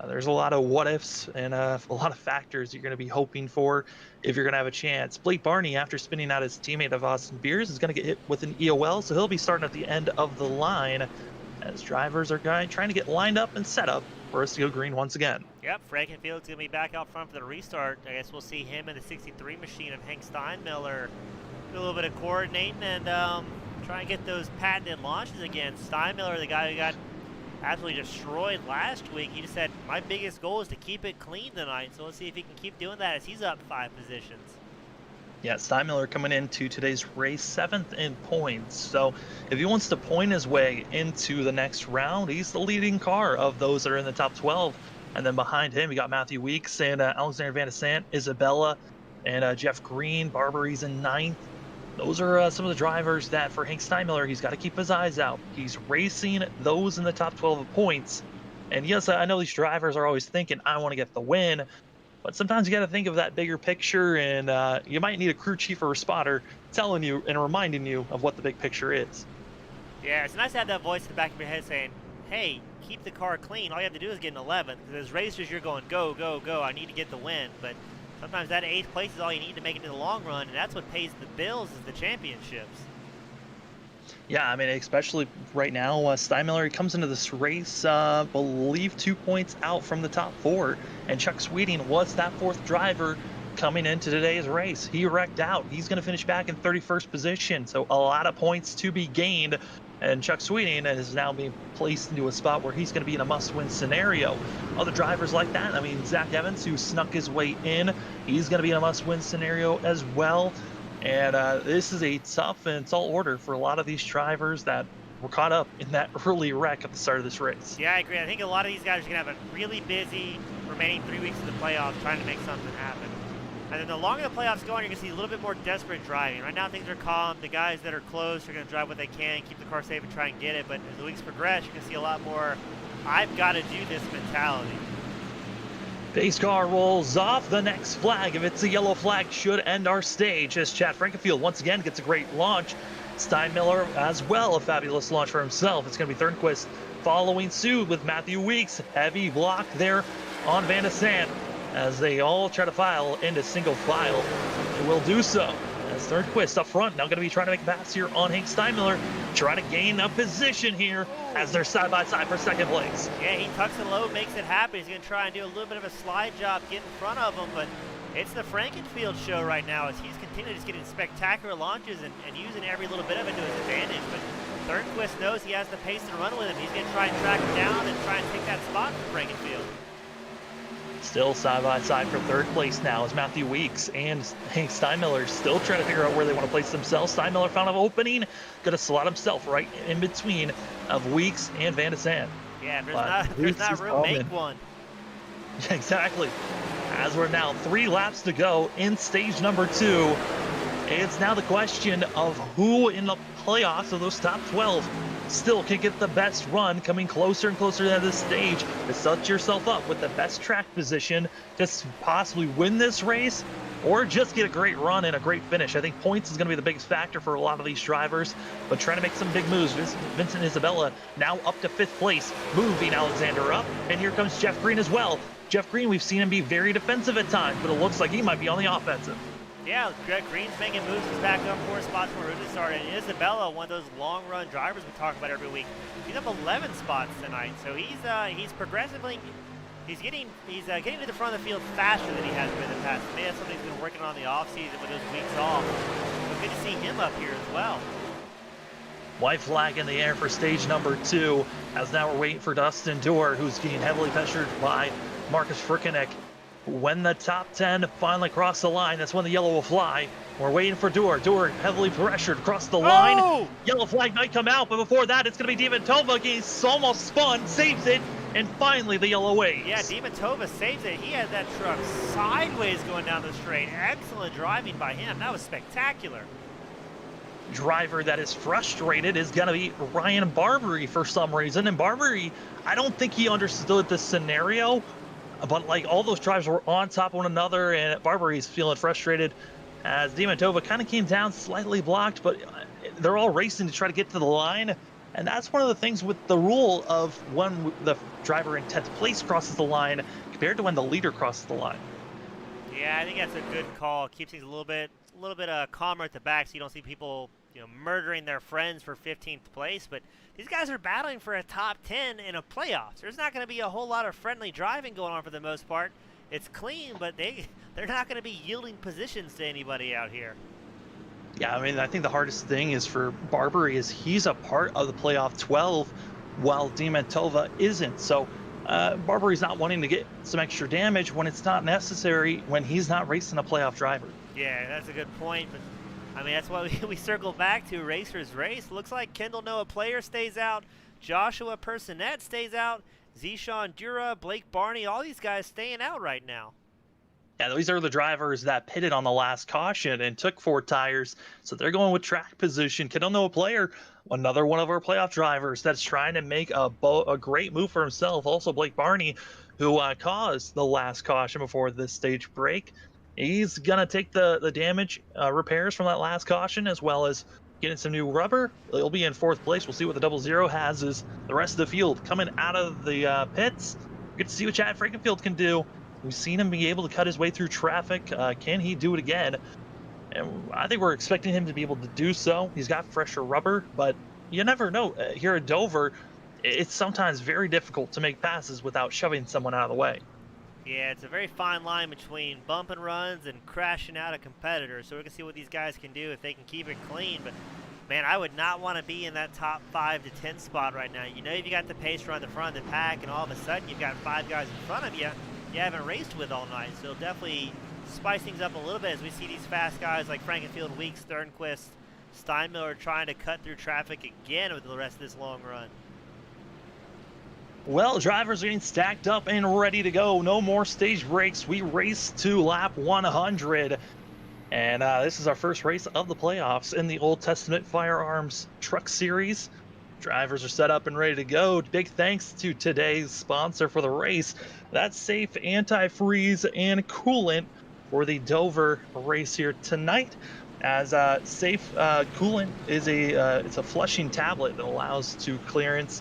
There's a lot of what ifs and a lot of factors you're going to be hoping for if you're going to have a chance. Blake Barney, after spinning out his teammate of Austin Beers, is going to get hit with an EOL, so he'll be starting at the end of the line as drivers are trying to get lined up and set up for us to go green once again. Yep, Frankenfield's going to be back out front for the restart. I guess we'll see him in the 63 machine of Hank Steinmiller do a little bit of coordinating and try and get those patented launches again. Steinmiller, the guy who got absolutely destroyed last week, he just said, my biggest goal is to keep it clean tonight. So let's see if he can keep doing that as he's up 5 positions. Yeah, Steinmiller coming into today's race 7th in points. So if he wants to point his way into the next round, he's the leading car of those that are in the top 12. And then behind him, we got Matthew Weeks and Alexander Van de Sant, Isabella, and Jeff Green. Barbary's in 9th. Those are some of the drivers that for Hank Steinmiller, he's got to keep his eyes out. He's racing those in the top 12 of points. And yes, I know these drivers are always thinking, I want to get the win. But sometimes you got to think of that bigger picture, and you might need a crew chief or a spotter telling you and reminding you of what the big picture is. Yeah, it's nice to have that voice in the back of your head saying, hey, keep the car clean. All you have to do is get an 11th. Because as racers, you're going, go, go, go. I need to get the win. But sometimes that 8th place is all you need to make it to the long run, and that's what pays the bills is the championships. Yeah, I mean, especially right now, Steinmiller comes into this race, believe 2 points out from the top 4, and Chuck Sweeting was that 4th driver coming into today's race. He wrecked out. He's going to finish back in 31st position, so a lot of points to be gained, and Chuck Sweeting is now being placed into a spot where he's going to be in a must-win scenario. Other drivers like that, I mean, Zach Evans, who snuck his way in, he's going to be in a must-win scenario as well. And this is a tough and tall order for a lot of these drivers that were caught up in that early wreck at the start of this race. Yeah, I agree. I think a lot of these guys are going to have a really busy remaining 3 weeks of the playoffs trying to make something happen. And then the longer the playoffs go on, you're going to see a little bit more desperate driving. Right now, things are calm. The guys that are close are going to drive what they can, keep the car safe, and try and get it. But as the weeks progress, you're going to see a lot more, I've got to do this mentality. Pace car rolls off. The next flag, if it's a yellow flag, should end our stage as Chad Frankenfield once again gets a great launch. Steinmiller as well, a fabulous launch for himself. It's going to be Thornquist following suit with Matthew Weeks. Heavy block there on Van de Sant as they all try to file into single file. They will do so as Thornquist up front now going to be trying to make a pass here on Hank Steinmiller, trying to gain a position here as they're side by side for second place. Yeah, he tucks it low, makes it happen. He's going to try and do a little bit of a slide job, get in front of him, but it's the Frankenfield show right now as he's continuing just getting spectacular launches and using every little bit of it to his advantage. But Thornquist knows he has the pace to run with him. He's going to try and track him down and try and take that spot for Frankenfield. Still side by side for third place now is Matthew Weeks and Steinmiller still trying to figure out where they want to place themselves. Steinmiller found an opening, going to slot himself right in between of Weeks and Van de Sande. Yeah, But if there's Weeks not is room, make coming. one. Exactly. As we're now 3 laps to go in stage number 2, it's now the question of who in the playoffs of those top 12 still can get the best run, coming closer and closer to this stage to set yourself up with the best track position to possibly win this race or just get a great run and a great finish. I think points is going to be the biggest factor for a lot of these drivers, but trying to make some big moves. Vincent Isabella now up to 5th place, moving Alexander up, and here comes Jeff Green as well. Jeff Green, we've seen him be very defensive at times, but it looks like he might be on the offensive. Yeah, Green's making moves. He's back up 4 spots from where he started. And Isabella, one of those long-run drivers we talk about every week, he's up 11 spots tonight. So he's progressively getting to the front of the field faster than he has been in the past. Maybe that's something he's been working on in the offseason with those weeks off. But good to see him up here as well. White flag in the air for stage number 2, as now we're waiting for Dustin Dorr, who's getting heavily pressured by Marcus Frickeneck. When the top 10 finally cross the line, that's when the yellow will fly. We're waiting for Dorr. Dorr heavily pressured across the line. Oh! Yellow flag might come out, but before that, it's going to be Dementova. He's almost spun, saves it, and finally the yellow waves. Yeah, Dementova saves it. He had that truck sideways going down the straight. Excellent driving by him. That was spectacular. Driver that is frustrated is going to be Ryan Barbary for some reason. And Barbary, I don't think he understood the scenario. But like all those drivers were on top of one another, and Barbary's feeling frustrated as Dementova kind of came down slightly blocked, but they're all racing to try to get to the line. And that's one of the things with the rule of when the driver in 10th place crosses the line compared to when the leader crosses the line. Yeah, I think that's a good call. Keeps things a little bit calmer at the back, so you don't see people murdering their friends for 15th place. But these guys are battling for a top 10 in a playoffs. There's not going to be a whole lot of friendly driving going on for the most part. It's clean, but they're not going to be yielding positions to anybody out here. Yeah, I mean, I think the hardest thing is for Barbary is he's a part of the playoff 12 while Dementova isn't. So Barbary's not wanting to get some extra damage when it's not necessary when he's not racing a playoff driver. Yeah, that's a good point. But I mean, that's what we circle back to. Racers race. Looks like Kendall Noah Player stays out. Joshua Personette stays out. Zishan Dura, Blake Barney, all these guys staying out right now. Yeah, these are the drivers that pitted on the last caution and took 4 tires, so they're going with track position. Kendall Noah Player, another one of our playoff drivers that's trying to make a great move for himself. Also, Blake Barney, who caused the last caution before this stage break. He's going to take the damage repairs from that last caution, as well as getting some new rubber. He'll be in 4th place. We'll see what the 00 has as the rest of the field coming out of the pits. We get to see what Chad Frankenfield can do. We've seen him be able to cut his way through traffic. Can he do it again? And I think we're expecting him to be able to do so. He's got fresher rubber, but you never know. Here at Dover, it's sometimes very difficult to make passes without shoving someone out of the way. Yeah, it's a very fine line between bumping runs and crashing out a competitor. So we're going to see what these guys can do if they can keep it clean. But, man, I would not want to be in that top 5 to 10 spot right now. You know, if you got the pace run in the front of the pack and all of a sudden you've got 5 guys in front of you haven't raced with all night. So it'll definitely spice things up a little bit as we see these fast guys like Frankenfield, Weeks, Thornquist, Steinmiller trying to cut through traffic again with the rest of this long run. Well, drivers are getting stacked up and ready to go. No more stage breaks. We race to lap 100. And this is our first race of the playoffs in the Old Testament Firearms Truck Series. Drivers are set up and ready to go. Big thanks to today's sponsor for the race. That's Safe Antifreeze and Coolant for the Dover race here tonight. As Safe Coolant is it's a flushing tablet that allows to clearance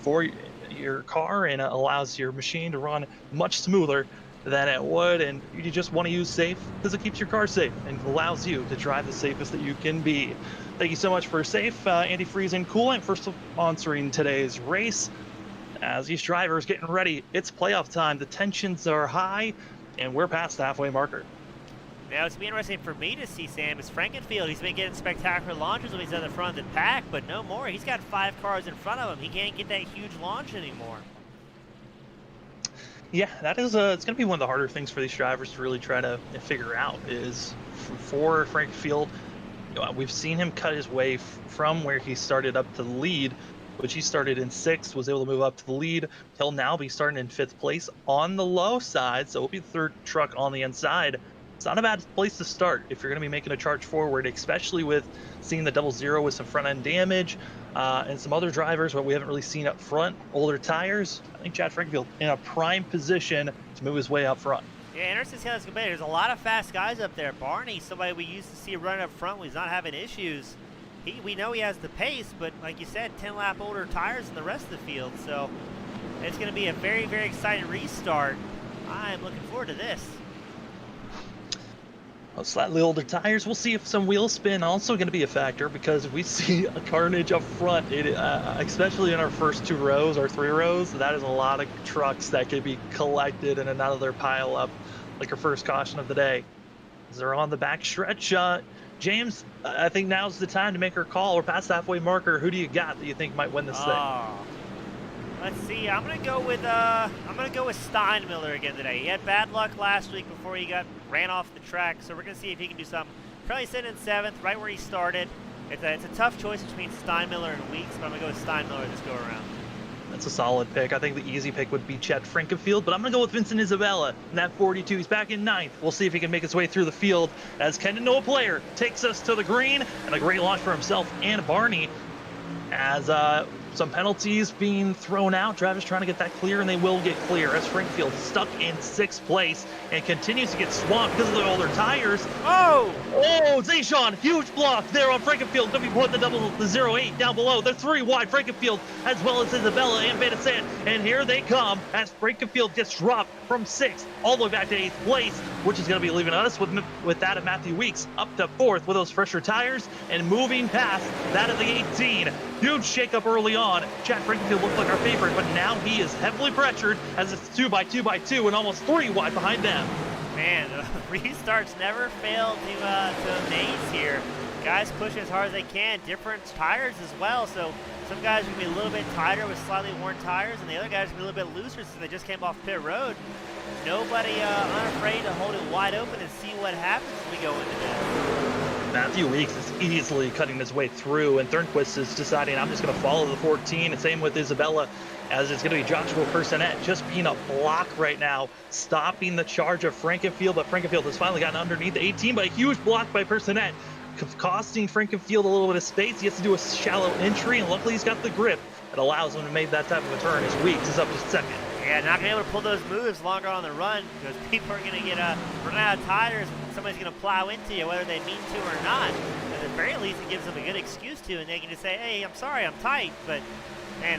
for your car, and it allows your machine to run much smoother than it would. And you just want to use Safe because it keeps your car safe and allows you to drive the safest that you can be. Thank you so much for Safe Antifreeze and Coolant for sponsoring today's race. As these drivers getting ready, it's playoff time. The tensions are high, and we're past the halfway marker. Now, it's be interesting for me to see, Sam, is Frankenfield. He's been getting spectacular launches when he's at the front of the pack, but no more. He's got 5 cars in front of him. He can't get that huge launch anymore. Yeah, that is it's going to be one of the harder things for these drivers to really try to figure out is for Frank Field. We've seen him cut his way from where he started up to the lead, which he started in sixth, was able to move up to the lead. He'll now be starting in fifth place on the low side, so it'll be the third truck on the inside. It's not a bad place to start if you're going to be making a charge forward, especially with seeing the double zero with some front end damage and some other drivers, what we haven't really seen up front, older tires. I think Chad Frankfield in a prime position to move his way up front. Yeah, interesting to see how this compares. There's a lot of fast guys up there. Barney, somebody we used to see running up front when he's not having issues. We know he has the pace, but like you said, 10-lap older tires than the rest of the field. So it's going to be a very, very exciting restart. I'm looking forward to this. Well, slightly older tires. We'll see if some wheel spin also going to be a factor because if we see a carnage up front, especially in our first two rows or three rows, that is a lot of trucks that could be collected in another pile up, like our first caution of the day. As they're on the back stretch, James, I think now's the time to make our call. We're past the halfway marker. Who do you got that you think might win this thing? Let's see. I'm gonna go with Steinmiller again today. He had bad luck last week before he ran off the track, so we're gonna see if he can do something. Probably sitting in seventh, right where he started. It's a tough choice between Steinmiller and Weeks, but I'm gonna go with Steinmiller this go around. That's a solid pick. I think the easy pick would be Chet Frankenfield, but I'm going to go with Vincent Isabella in that 42. He's back in ninth. We'll see if he can make his way through the field as Kendon Noah Player takes us to the green, and a great launch for himself and Barney as some penalties being thrown out. Drivers trying to get that clear, and they will get clear as Frankfield stuck in sixth place and continues to get swamped because of the older tires. Oh, Zayshawn, huge block there on Frankenfield. Going to be putting the 08 down below. They're three wide, Frankenfield as well as Isabella and Benasan. And here they come as Frankenfield gets dropped from sixth all the way back to eighth place, which is going to be leaving us with that of Matthew Weeks up to fourth with those fresher tires and moving past that of the 18. Huge shakeup early on. Chad Frankenfield looked like our favorite, but now he is heavily pressured as it's 2x2x2 and almost three wide behind them. Man, the restarts never fail to amaze here. Guys push as hard as they can. Different tires as well, so some guys are going to be a little bit tighter with slightly worn tires, and the other guys are going to be a little bit looser since they just came off pit road. Nobody unafraid to hold it wide open and see what happens as we go into this. Matthew Weeks is easily cutting his way through, and Thornquist is deciding I'm just going to follow the 14, and same with Isabella, as it's going to be Joshua Personette just being a block right now, stopping the charge of Frankenfield, but Frankenfield has finally gotten underneath the 18, but a huge block by Personette, costing Frankenfield a little bit of space. He has to do a shallow entry, and luckily he's got the grip that allows him to make that type of a turn as Weeks is up to second. Yeah, not going to be able to pull those moves longer on the run because people are going to get run out of tires and somebody's going to plow into you whether they mean to or not. At the very least, it gives them a good excuse to, and they can just say, hey, I'm sorry, I'm tight. But, man,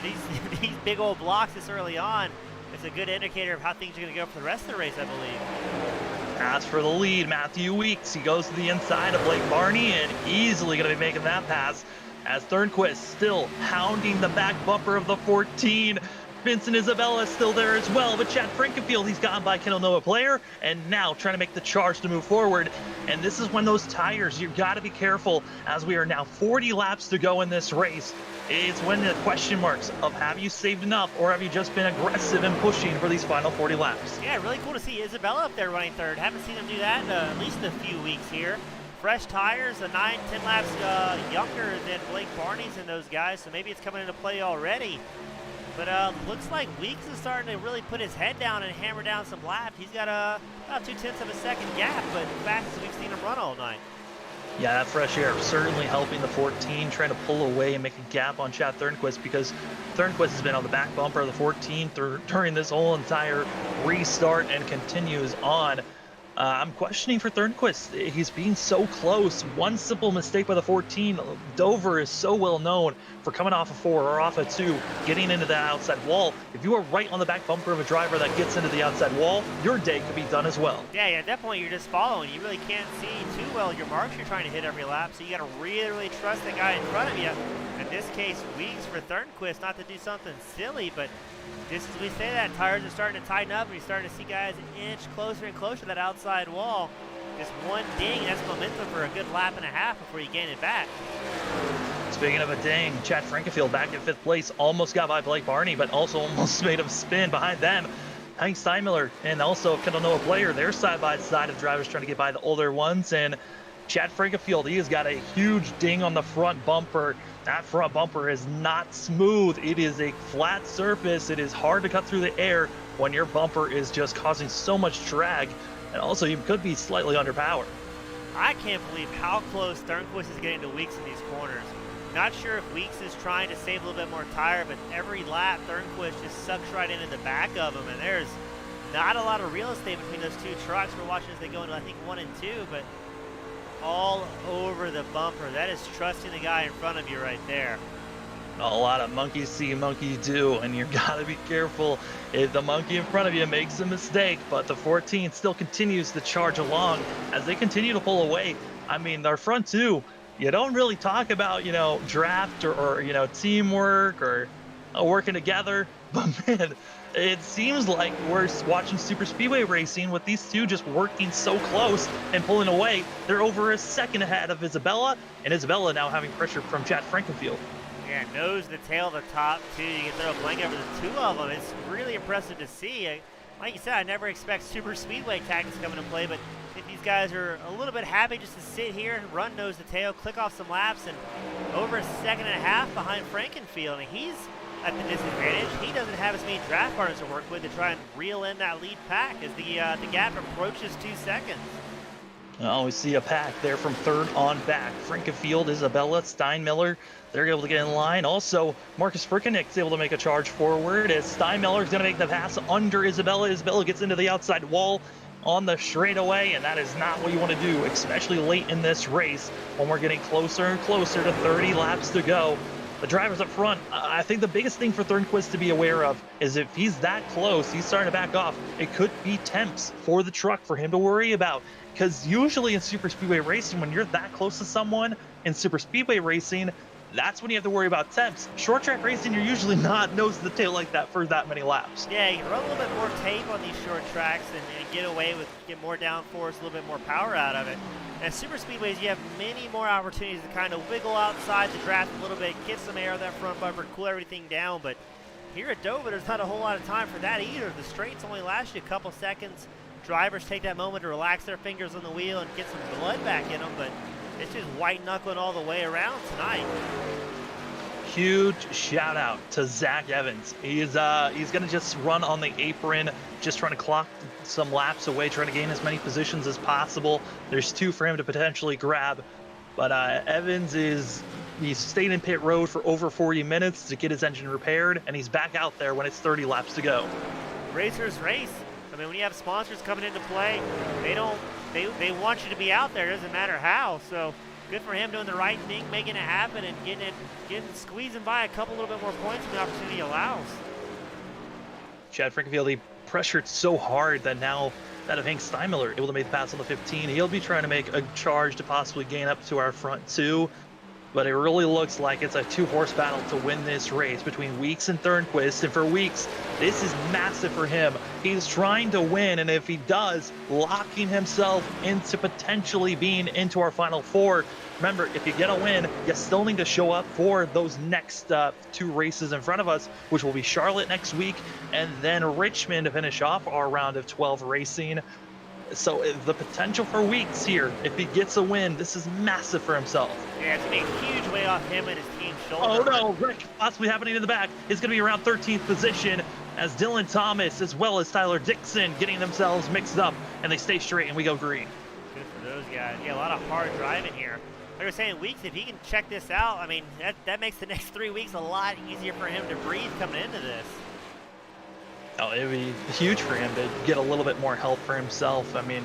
these big old blocks this early on, it's a good indicator of how things are going to go for the rest of the race, I believe. As for the lead, Matthew Weeks, he goes to the inside of Blake Barney and easily going to be making that pass as Thornquist still hounding the back bumper of the 14. Vincent Isabella is still there as well, but Chad Frankenfield, he's gotten by Kendall Noah Player, and now trying to make the charge to move forward. And this is when those tires, you've got to be careful, as we are now 40 laps to go in this race. It's when the question marks of have you saved enough, or have you just been aggressive and pushing for these final 40 laps? Yeah, really cool to see Isabella up there running third. Haven't seen him do that in at least a few weeks here. Fresh tires, 9-10 laps younger than Blake Barney's and those guys, so maybe it's coming into play already. But looks like Weeks is starting to really put his head down and hammer down some laps. He's got about 0.2 of a second gap, but fastest we've seen him run all night. Yeah, that fresh air certainly helping the 14, trying to pull away and make a gap on Chad Thornquist, because Thornquist has been on the back bumper of the 14 during this whole entire restart and continues on. I'm questioning for Thornquist. He's being so close. One simple mistake by the 14. Dover is so well known for coming off a 4 or off a 2, getting into that outside wall. If you are right on the back bumper of a driver that gets into the outside wall, your day could be done as well. Yeah, at that point you're just following. You really can't see too well your marks you're trying to hit every lap, so you got to really trust the guy in front of you. In this case, Weeks for Thornquist, not to do something silly, but just as we say that, tires are starting to tighten up, and you're starting to see guys inch closer and closer to that outside wall. Just one ding, that's momentum for a good lap and a half before you gain it back. Speaking of a ding, Chad Frankenfield back in 5th place, almost got by Blake Barney, but also almost made him spin behind them. Hank Steinmiller and also Kendall Player, they're side by side of drivers trying to get by the older ones. And Chad Frankenfield, he has got a huge ding on the front bumper. That front bumper is not smooth. It is a flat surface. It is hard to cut through the air when your bumper is just causing so much drag. And also, you could be slightly underpowered. I can't believe how close Thornquist is getting to Weeks in these corners. Not sure if Weeks is trying to save a little bit more tire, but every lap Thornquist just sucks right into the back of him, and there's not a lot of real estate between those two trucks. We're watching as they go into, I think, 1 and 2, but all over the bumper. That is trusting the guy in front of you right there. A lot of monkeys see, monkeys do, and you gotta be careful if the monkey in front of you makes a mistake. But the 14 still continues to charge along as they continue to pull away. I mean, their front two, you don't really talk about, draft or teamwork or working together, but man, it seems like we're watching super speedway racing with these two just working so close and pulling away. They're over a second ahead of Isabella, and Isabella now having pressure from Chad Frankenfield. Yeah, nose to tail, the top two. You can throw a blanket over the two of them. It's really impressive to see. Like you said, I never expect super speedway tactics coming into play, but if these guys are a little bit happy just to sit here, run nose to tail, click off some laps, and over a second and a half behind Frankenfield, and he's at the disadvantage. He doesn't have as many draft partners to work with to try and reel in that lead pack as the gap approaches 2 seconds. Oh, we see a pack there from third on back. Frankenfield, Isabella, Steinmiller, they're able to get in line. Also, Marcus Frickenic's able to make a charge forward as Steinmiller's going to make the pass under Isabella. Isabella gets into the outside wall on the straightaway, and that is not what you want to do, especially late in this race when we're getting closer and closer to 30 laps to go. The drivers up front, I think the biggest thing for Thornquist to be aware of is if he's that close, he's starting to back off, it could be temps for the truck for him to worry about. Because usually in super speedway racing, when you're that close to someone in super speedway racing, that's when you have to worry about temps. Short track racing, you're usually not nose to the tail like that for that many laps. Yeah, you can run a little bit more tape on these short tracks and get away with, get more downforce, a little bit more power out of it. And super speedways, you have many more opportunities to kind of wiggle outside the draft a little bit, get some air on that front bumper, cool everything down. But here at Dover, there's not a whole lot of time for that either. The straights only last you a couple seconds. Drivers take that moment to relax their fingers on the wheel and get some blood back in them, but it's just white knuckling all the way around tonight. Huge shout out to Zach Evans. He's gonna just run on the apron, just trying to clock some laps away, trying to gain as many positions as possible. There's 2 for him to potentially grab, but Evans he's stayed in pit road for over 40 minutes to get his engine repaired, and he's back out there when it's 30 laps to go. Racers race. I mean, when you have sponsors coming into play, they want you to be out there. It doesn't matter how. So good for him doing the right thing, making it happen, and squeezing by a couple little bit more points than the opportunity allows. Chad Frankenfield, he pressured so hard that now that of Hank Steinmiller able to make the pass on the 15. He'll be trying to make a charge to possibly gain up to our front 2. But it really looks like it's a 2-horse battle to win this race between Weeks and Thornquist. And for Weeks, this is massive for him. He's trying to win, and if he does, locking himself into potentially being into our final 4. Remember, if you get a win, you still need to show up for those next 2 races in front of us, which will be Charlotte next week, and then Richmond to finish off our round of 12 racing. So the potential for Weeks here, if he gets a win, this is massive for himself. Yeah, it's going to be a huge weight off him and his team's shoulder. Oh no, Rick possibly happening in the back is going to be around 13th position as Dylan Thomas as well as Tyler Dixon getting themselves mixed up, and they stay straight and we go green. Good for those guys. Yeah, a lot of hard driving here. Like I was saying, Weeks, if he can check this out, I mean, that makes the next 3 weeks a lot easier for him to breathe coming into this. Oh, it would be huge for him to get a little bit more help for himself. I mean,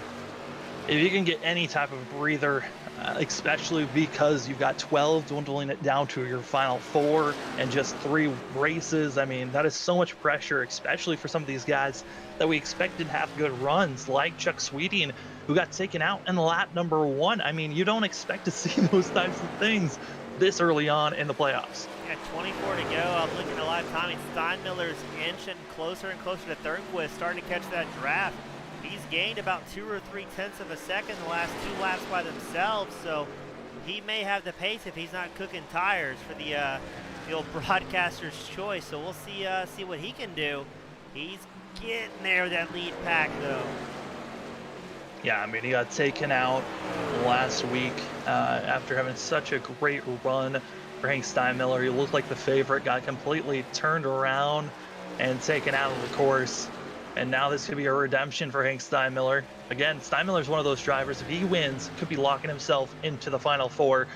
if you can get any type of breather, especially because you've got 12 dwindling it down to your final 4 and just 3 races, I mean, that is so much pressure, especially for some of these guys that we expected to have good runs, like Chuck Sweeting, who got taken out in lap number 1. I mean, you don't expect to see those types of things this early on in the playoffs. Yeah, 24 to go. I was looking at live timing. Steinmiller's inching closer and closer to Thornquist, starting to catch that draft. He's gained about 2 or 3 tenths of a second the last 2 laps by themselves, so he may have the pace if he's not cooking tires for the old broadcaster's choice. So we'll see what he can do. He's getting there with that lead pack, though. Yeah, I mean, he got taken out last week after having such a great run for Hank Steinmiller. He looked like the favorite, got completely turned around and taken out of the course. And now this could be a redemption for Hank Steinmiller. Again, Steinmiller's one of those drivers, if he wins, could be locking himself into the Final Four,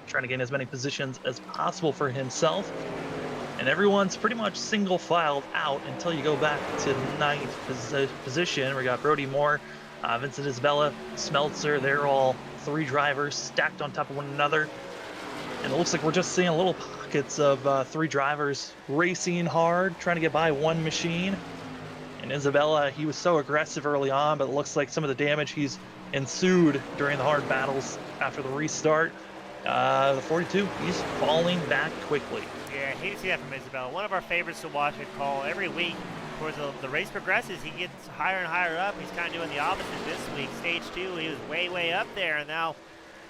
trying to gain as many positions as possible for himself. And everyone's pretty much single filed out until you go back to ninth position. We got Brody Moore, Vincent Isabella, Smeltzer. They're all three drivers stacked on top of one another. And it looks like we're just seeing little pockets of three drivers racing hard, trying to get by one machine. And Isabella, he was so aggressive early on, but it looks like some of the damage he's ensued during the hard battles after the restart. The 42, he's falling back quickly. Yeah, I hate to see that from Isabella. One of our favorites to watch and call every week. Towards the race progresses, he gets higher and higher up. He's kind of doing the opposite this week. Stage 2, he was way up there, and now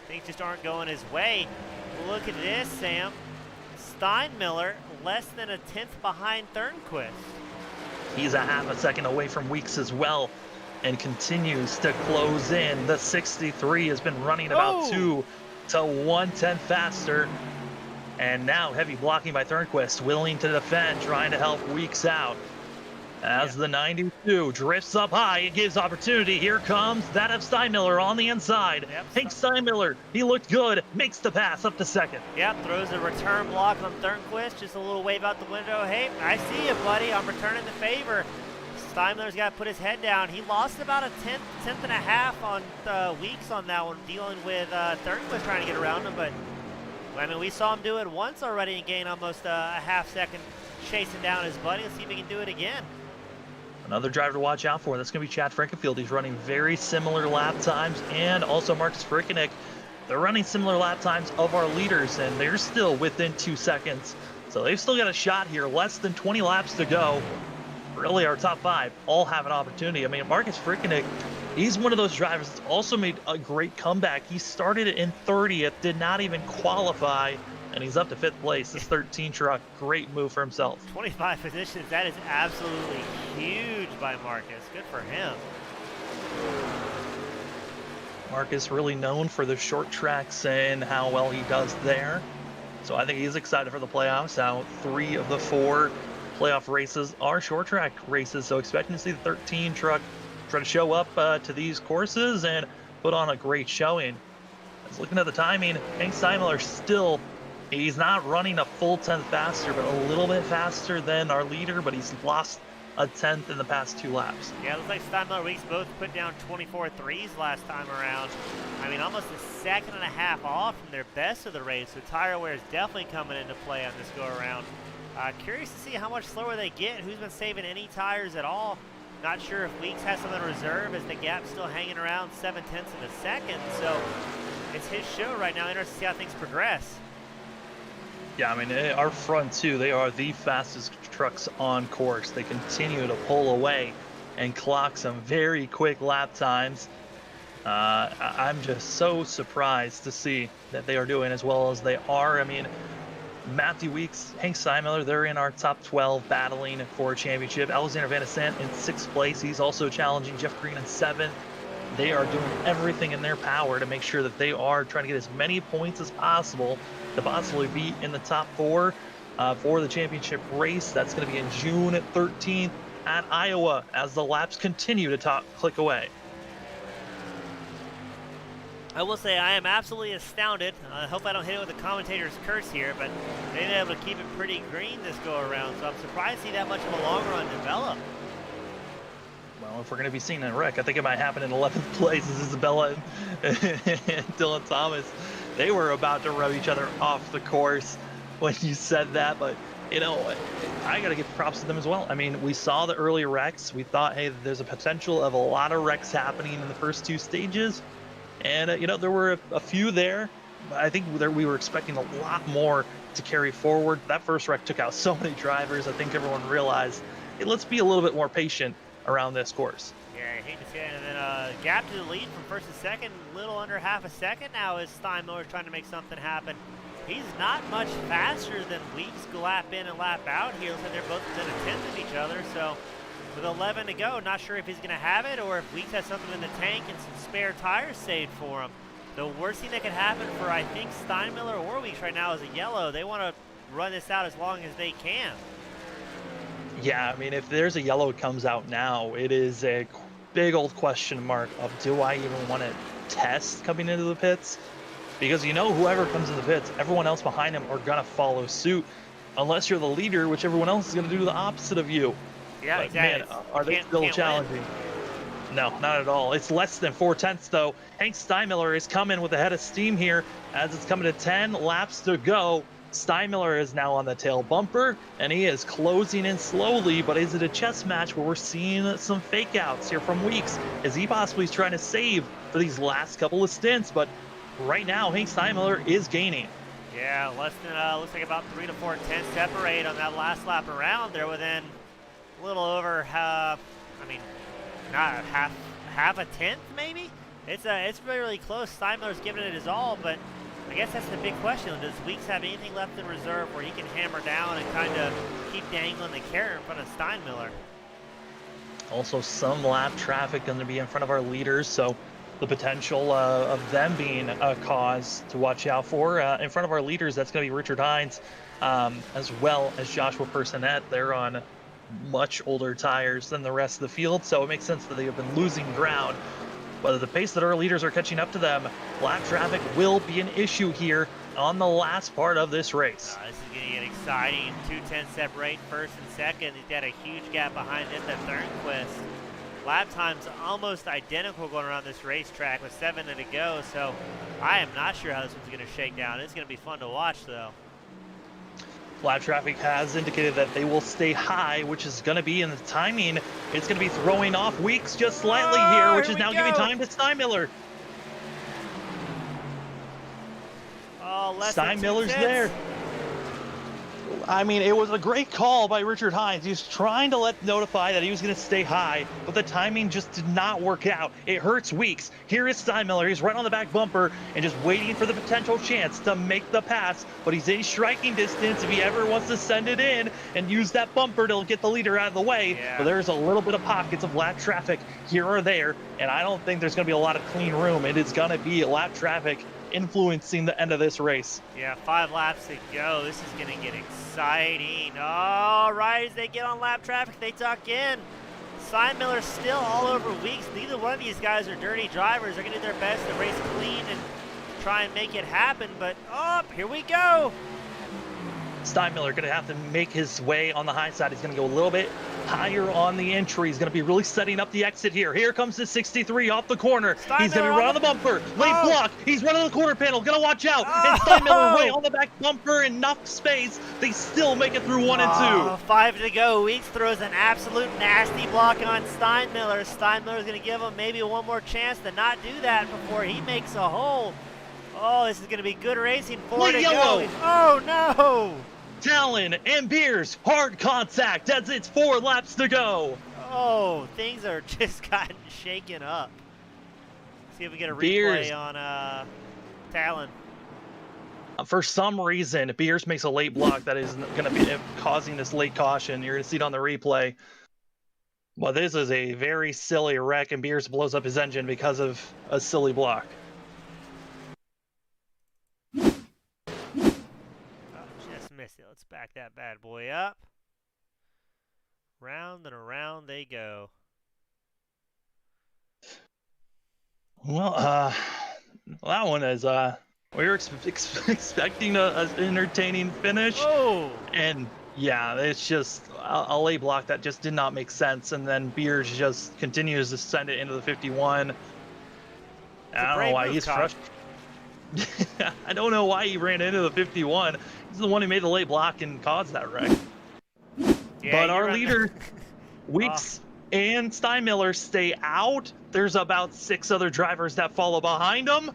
things just aren't going his way. Look at this, Sam. Steinmiller less than a 10th behind Thornquist. He's a half a second away from Weeks as well, and continues to close in. The 63 has been running about 2 to 1/10 faster. And now heavy blocking by Thornquist, willing to defend, trying to help Weeks out. As the 92 drifts up high, it gives opportunity. Here comes that of Steinmiller on the inside. Hank Steinmiller, he looked good, makes the pass up to second. Yep, throws a return block on Thornquist, just a little wave out the window. Hey, I see you, buddy. I'm returning the favor. Steinmiller's got to put his head down. He lost about a tenth and a half on Weeks on that one, dealing with Thornquist trying to get around him. But I mean, we saw him do it once already and gain almost a half second chasing down his buddy. Let's see if he can do it again. Another driver to watch out for, that's going to be Chad Frankenfield. He's running very similar lap times, and also Marcus Frickenek. They're running similar lap times of our leaders, and they're still within 2 seconds. So they've still got a shot here, less than 20 laps to go. Really, our top 5 all have an opportunity. I mean, Marcus Frickenek, he's one of those drivers that's also made a great comeback. He started in 30th, did not even qualify, and he's up to 5th place. This 13 truck, great move for himself. 25 positions, that is absolutely huge by Marcus. Good for him. Marcus really known for the short tracks and how well he does there. So I think he's excited for the playoffs. Now 3 of the 4 playoff races are short track races, so expecting to see the 13 truck try to show up to these courses and put on a great showing. I was looking at the timing, Hank Steinmiller still, he's not running a full 10th faster, but a little bit faster than our leader, but he's lost a 10th in the past 2 laps. Yeah, it looks like Steinmiller Weeks both put down 24 threes last time around. I mean, almost a second and a half off from their best of the race, so tire wear is definitely coming into play on this go-around. Curious to see how much slower they get, who's been saving any tires at all. Not sure if Weeks has some in reserve as the gap's still hanging around 7/10 of a second, so it's his show right now. Interesting to see how things progress. Yeah, I mean, our front 2, they are the fastest trucks on course. They continue to pull away and clock some very quick lap times. I'm just so surprised to see that they are doing as well as they are. I mean, Matthew Weeks, Hank Steinmiller, they're in our top 12 battling for a championship. Alexander Van de Sant in 6th place. He's also challenging Jeff Green in 7th. They are doing everything in their power to make sure that they are trying to get as many points as possible to possibly be in the top 4 for the championship race. That's going to be in June 13th at Iowa as the laps continue to click away. I will say I am absolutely astounded. I hope I don't hit it with a commentator's curse here, but they've been able to keep it pretty green this go around, so I'm surprised to see that much of a long run develop. Well, if we're going to be seeing a wreck, I think it might happen in 11th place. This is Isabella and Dylan Thomas. They were about to rub each other off the course when you said that, but you know, I got to give props to them as well. I mean, we saw the early wrecks. We thought, hey, there's a potential of a lot of wrecks happening in the first 2 stages. And, you know, there were a few there, but I think we were expecting a lot more to carry forward. That first wreck took out so many drivers. I think everyone realized, hey, let's be a little bit more patient around this course. Yeah, I hate to see it. And then gap to the lead from first to second, little under half a second now as Steinmiller trying to make something happen. He's not much faster than Weeks lap in and lap out here. Looks like they're both within a tenth of each other, so with 11 to go. Not sure if he's going to have it or if Weeks has something in the tank and some spare tires saved for him. The worst thing that could happen for, I think, Steinmiller or Weeks right now is a yellow. They want to run this out as long as they can. Yeah, I mean, if there's a yellow that comes out now, it is a big old question mark of, do I even want to test coming into the pits? Because whoever comes in the pits, everyone else behind him are gonna follow suit, unless you're the leader, which everyone else is gonna do the opposite of you. Yeah, But exactly. man, are they still challenging? No, not at all. It's less than 4/10 though. Hank Steinmiller is coming with a head of steam here as it's coming to 10 laps to go. Steinmiller is now on the tail bumper, and he is closing in slowly, but is it a chess match where we're seeing some fake outs here from Weeks? Is he possibly trying to save for these last couple of stints? But right now, Hank Steinmiller is gaining. Yeah, less than, looks like about 3 to 4 tenths separate on that last lap around. They're within a little over, not half a tenth maybe? It's really, really close. Steinmiller's giving it his all, but I guess that's the big question. Does Weeks have anything left in reserve where he can hammer down and kind of keep dangling the carrot in front of Steinmiller? Also, some lap traffic going to be in front of our leaders, so the potential of them being a cause to watch out for. In front of our leaders, that's going to be Richard Hines, as well as Joshua Personette. They're on much older tires than the rest of the field, so it makes sense that they have been losing ground. But at the pace that our leaders are catching up to them, lap traffic will be an issue here on the last part of this race. This is going to get exciting. 2 tenths separate first and second. He's got a huge gap behind him, that Thornquist. Lap time's almost identical going around this racetrack with 7 to go, so I am not sure how this one's going to shake down. It's going to be fun to watch, though. Lap traffic has indicated that they will stay high, which is going to be in the timing. It's going to be throwing off Weeks just slightly here, which is now giving time to Steinmiller. Oh, Steinmiller's there. I mean, it was a great call by Richard Hines. He was trying to notify that he was going to stay high, but the timing just did not work out. It hurts Weeks. Here is Steinmiller. He's right on the back bumper and just waiting for the potential chance to make the pass, but he's in striking distance if he ever wants to send it in and use that bumper to get the leader out of the way. Yeah. But there's a little bit of pockets of lap traffic here or there, and I don't think there's going to be a lot of clean room. It is going to be lap traffic influencing the end of this race. Yeah, 5 laps to go. This is going to get exciting. All right, as they get on lap traffic, they tuck in. Steinmiller's still all over Weeks. Neither one of these guys are dirty drivers. They're going to do their best to race clean and try and make it happen. But, here we go. Steinmiller going to have to make his way on the high side. He's going to go a little bit higher on the entry. He's going to be really setting up the exit here. Here comes the 63 off the corner. He's going to be right on the bumper. Late block. He's running the corner panel. Going to watch out. And Steinmiller way on the back bumper, enough space. They still make it through 1 and 2. 5 to go. Weeks throws an absolute nasty block on Steinmiller. Steinmiller's going to give him maybe one more chance to not do that before he makes a hole. Oh, this is going to be good racing. 4 to go. Oh, no. Talon and Beers, hard contact as it's 4 laps to go. Oh, things are just gotten shaken up. See if we get a replay Beers on Talon. For some reason, Beers makes a late block that is going to be causing this late caution. You're going to see it on the replay. Well, this is a very silly wreck, and Beers blows up his engine because of a silly block. Missed it. Let's back that bad boy up. Round and around they go. Well, that one is we were expecting an entertaining finish. Oh! And yeah, it's just a late block that just did not make sense, and then Beers just continues to send it into the 51. I don't know why he's frustrated. I don't know why he ran into the 51. He's the one who made the late block and caused that wreck. Yeah, but our leader, Weeks and Steinmiller, stay out. There's about 6 other drivers that follow behind them.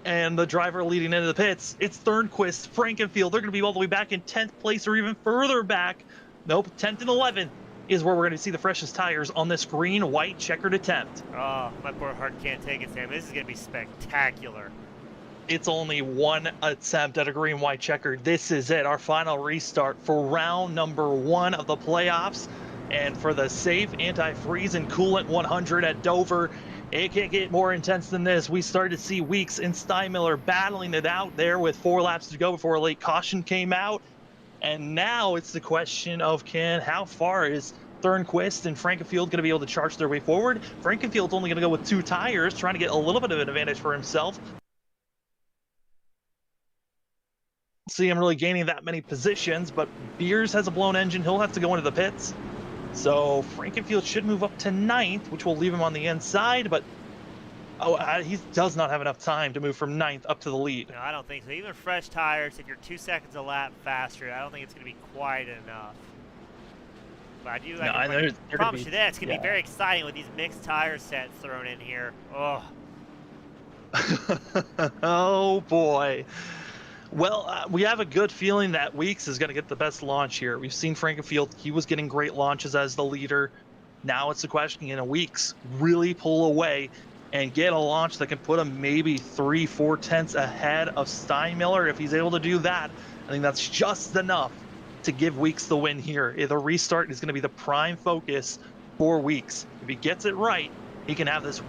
And the driver leading into the pits, it's Thornquist, Frankenfield. They're going to be all the way back in 10th place or even further back. Nope, 10th and 11th is where we're going to see the freshest tires on this green-white checkered attempt. Oh, my poor heart can't take it, Sam. This is going to be spectacular. It's only 1 attempt at a green-white checker. This is it, our final restart for round number 1 of the playoffs. And for the safe anti-freeze and coolant 100 at Dover, it can't get more intense than this. We started to see Weeks and Steinmiller battling it out there with 4 laps to go before a late caution came out. And now it's the question of how far is Thornquist and Frankenfield going to be able to charge their way forward? Frankenfield's only going to go with 2 tires, trying to get a little bit of an advantage for himself. See him really gaining that many positions, but Beers has a blown engine. He'll have to go into the pits. So Frankenfield should move up to 9th, which will leave him on the inside, but he does not have enough time to move from 9th up to the lead. No, I don't think so. Even fresh tires, if you're 2 seconds a lap faster, I don't think it's going to be quite enough. But I promise you that it's going to be very exciting with these mixed tire sets thrown in here. Oh. Oh boy. Well, we have a good feeling that Weeks is going to get the best launch here. We've seen Frankenfield. He was getting great launches as the leader. Now it's a question, Weeks really pull away and get a launch that can put him maybe 3-4 tenths ahead of Steinmiller. If he's able to do that, I think that's just enough to give Weeks the win here. The restart is going to be the prime focus for Weeks. If he gets it right, he can have this.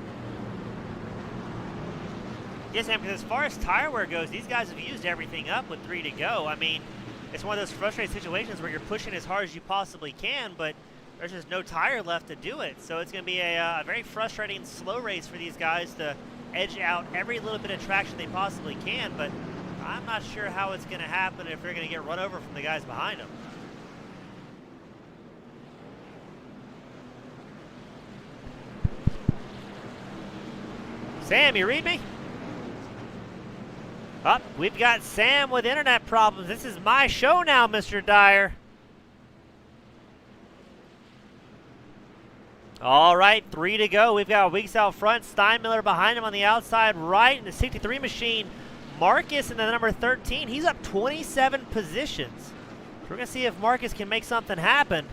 Yes, Sam, because as far as tire wear goes, these guys have used everything up with 3 to go. I mean, it's one of those frustrating situations where you're pushing as hard as you possibly can, but there's just no tire left to do it. So it's going to be a very frustrating slow race for these guys to edge out every little bit of traction they possibly can, but I'm not sure how it's going to happen if they're going to get run over from the guys behind them. Sam, you read me? Oh, we've got Sam with internet problems. This is my show now, Mr. Dyer. All right, 3 to go. We've got Weeks out front, Steinmiller behind him on the outside right, and the 63 machine, Marcus in the number 13. He's up 27 positions. We're going to see if Marcus can make something happen.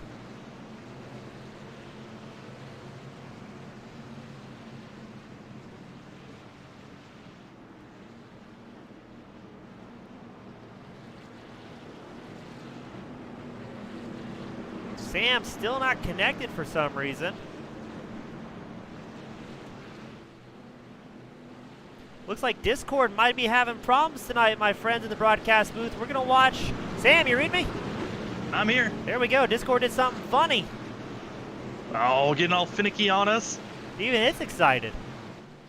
Sam still not connected for some reason. Looks like Discord might be having problems tonight, my friends in the broadcast booth. We're going to watch. Sam, you read me? I'm here. There we go. Discord did something funny. Oh, getting all finicky on us. Even it's excited.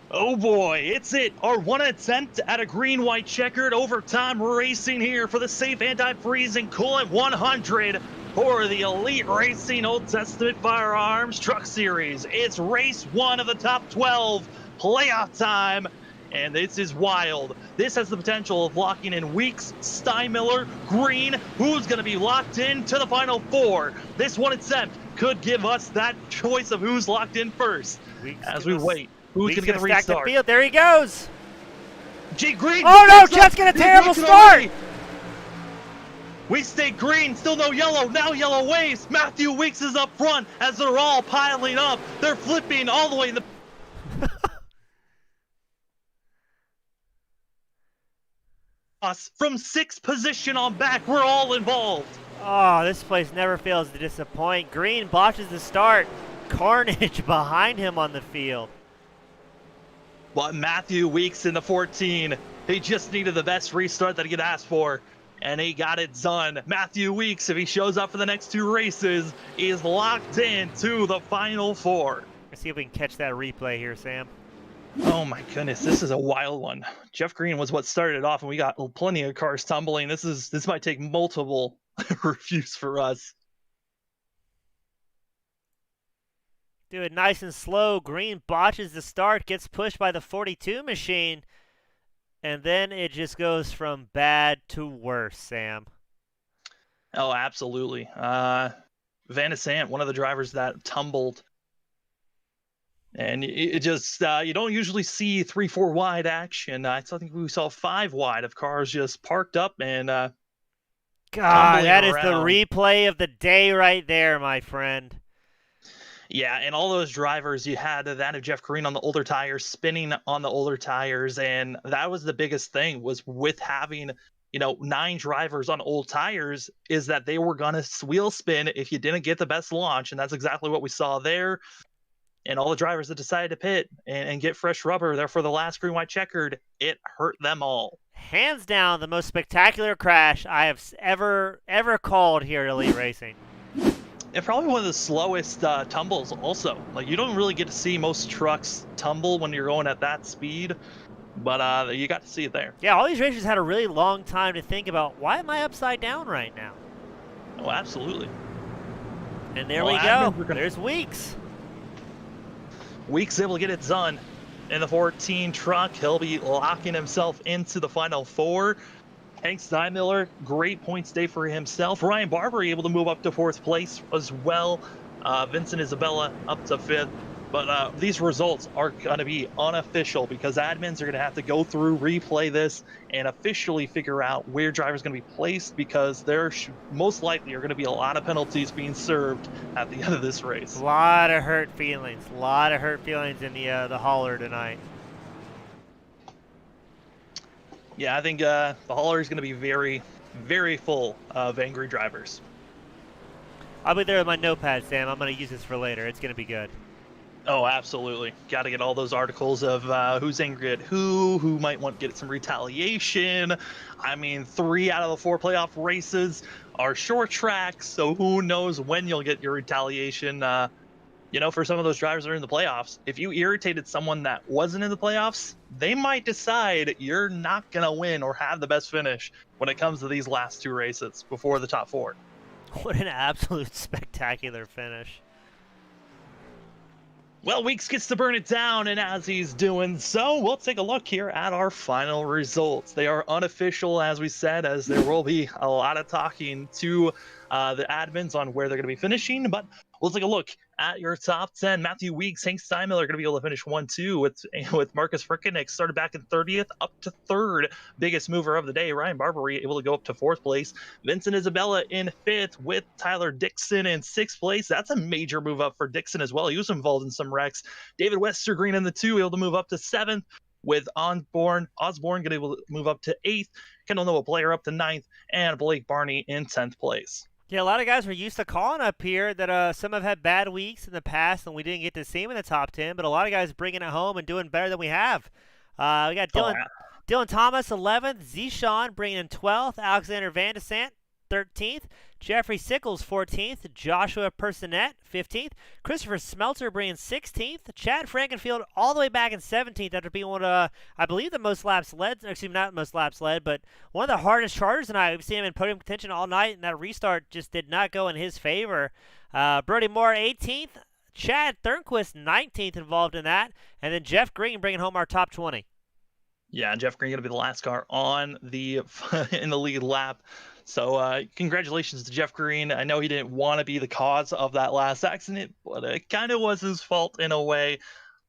Oh boy, it's it. Our one attempt at a green-white checkered overtime racing here for the safe anti-freezing coolant 100 for the Elite Racing Old Testament Firearms Truck Series. It's race 1 of the top 12, playoff time, and this is wild. This has the potential of locking in Weeks, Steinmiller, Green, who's going to be locked in to the final 4. This one attempt could give us that choice of who's locked in first. Weeks as we wait. Who's going to get the restart? The field. There he goes. G Green. Oh no, Jeff's got a terrible start. We stay green, still no yellow, now yellow waves. Matthew Weeks is up front as they're all piling up. They're flipping all the way in the... Us from 6th position on back, we're all involved. Oh, this place never fails to disappoint. Green botches the start. Carnage behind him on the field. But Matthew Weeks in the 14, he just needed the best restart that he could ask for. And he got it done. Matthew Weeks, if he shows up for the next 2 races, is locked in to the final 4. Let's see if we can catch that replay here, Sam. Oh my goodness, this is a wild one. Jeff Green was what started it off, and we got plenty of cars tumbling. This might take multiple reviews for us. Do it nice and slow. Green botches the start, gets pushed by the 42 machine. And then it just goes from bad to worse, Sam. Oh, absolutely. Van de Sant, one of the drivers that tumbled. And it just, you don't usually see 3-4 wide action. I think we saw 5 wide of cars just parked up and God, that is around. The replay of the day right there, my friend. Yeah, and all those drivers, you had that of Jeff Green on the older tires, spinning on the older tires, and that was the biggest thing, was with having 9 drivers on old tires is that they were going to wheel spin if you didn't get the best launch. And that's exactly what we saw there. And all the drivers that decided to pit and get fresh rubber there for the last green white checkered, it hurt them all. Hands down, the most spectacular crash I have ever called here at Elite Racing. And probably one of the slowest tumbles also. Like, you don't really get to see most trucks tumble when you're going at that speed, but you got to see it there. Yeah, all these racers had a really long time to think about, why am I upside down right now? Oh, absolutely. And there we go. There's Weeks. Weeks able to get it done in the 14 truck. He'll be locking himself into the final 4. Hank Steinmiller, great points day for himself. Ryan Barber able to move up to 4th place as well. Vincent Isabella up to 5th. But these results are going to be unofficial because admins are going to have to go through, replay this, and officially figure out where drivers going to be placed, because there most likely are going to be a lot of penalties being served at the end of this race. A lot of hurt feelings. A lot of hurt feelings in the hauler tonight. Yeah, I think the hauler is going to be very, very full of angry drivers. I'll be there with my notepad, Sam. I'm going to use this for later. It's going to be good. Oh, absolutely. Got to get all those articles of who's angry at who might want to get some retaliation. I mean, 3 out of the 4 playoff races are short tracks, so who knows when you'll get your retaliation. For some of those drivers that are in the playoffs, if you irritated someone that wasn't in the playoffs, they might decide you're not going to win or have the best finish when it comes to these last 2 races before the top 4. What an absolute spectacular finish. Well, Weeks gets to burn it down, and as he's doing so, we'll take a look here at our final results. They are unofficial, as we said, as there will be a lot of talking to the admins on where they're going to be finishing, but we'll take a look at your top 10. Matthew Weeks, Hank Steinmiller are going to be able to finish 1-2 with Marcus Frickenek started back in 30th up to 3rd. Biggest mover of the day, Ryan Barbery able to go up to 4th place. Vincent Isabella in 5th with Tyler Dixon in 6th place. That's a major move up for Dixon as well. He was involved in some wrecks. David Westergreen in the 2 able to move up to 7th, with Osborne going to able to move up to 8th. Kendall Noah Blair up to 9th, and Blake Barney in 10th place. Yeah, a lot of guys were used to calling up here that some have had bad weeks in the past and we didn't get to see them in the top 10, but a lot of guys bringing it home and doing better than we have. We got Dylan Thomas, 11th, Zishan bringing in 12th, Alexander Van de Sant, 13th, Jeffrey Sickles, 14th, Joshua Personette, 15th, Christopher Smelter bringing 16th, Chad Frankenfield all the way back in 17th after being one of, I believe, the most laps led, excuse me, not most laps led, but one of the hardest charters tonight. We've seen him in podium contention all night, and that restart just did not go in his favor. Brody Moore, 18th, Chad Thurnquist, 19th involved in that, and then Jeff Green bringing home our top 20. Yeah, Jeff Green going to be the last car on in the lead lap. So congratulations to Jeff Green. I know he didn't want to be the cause of that last accident, but it kind of was his fault in a way.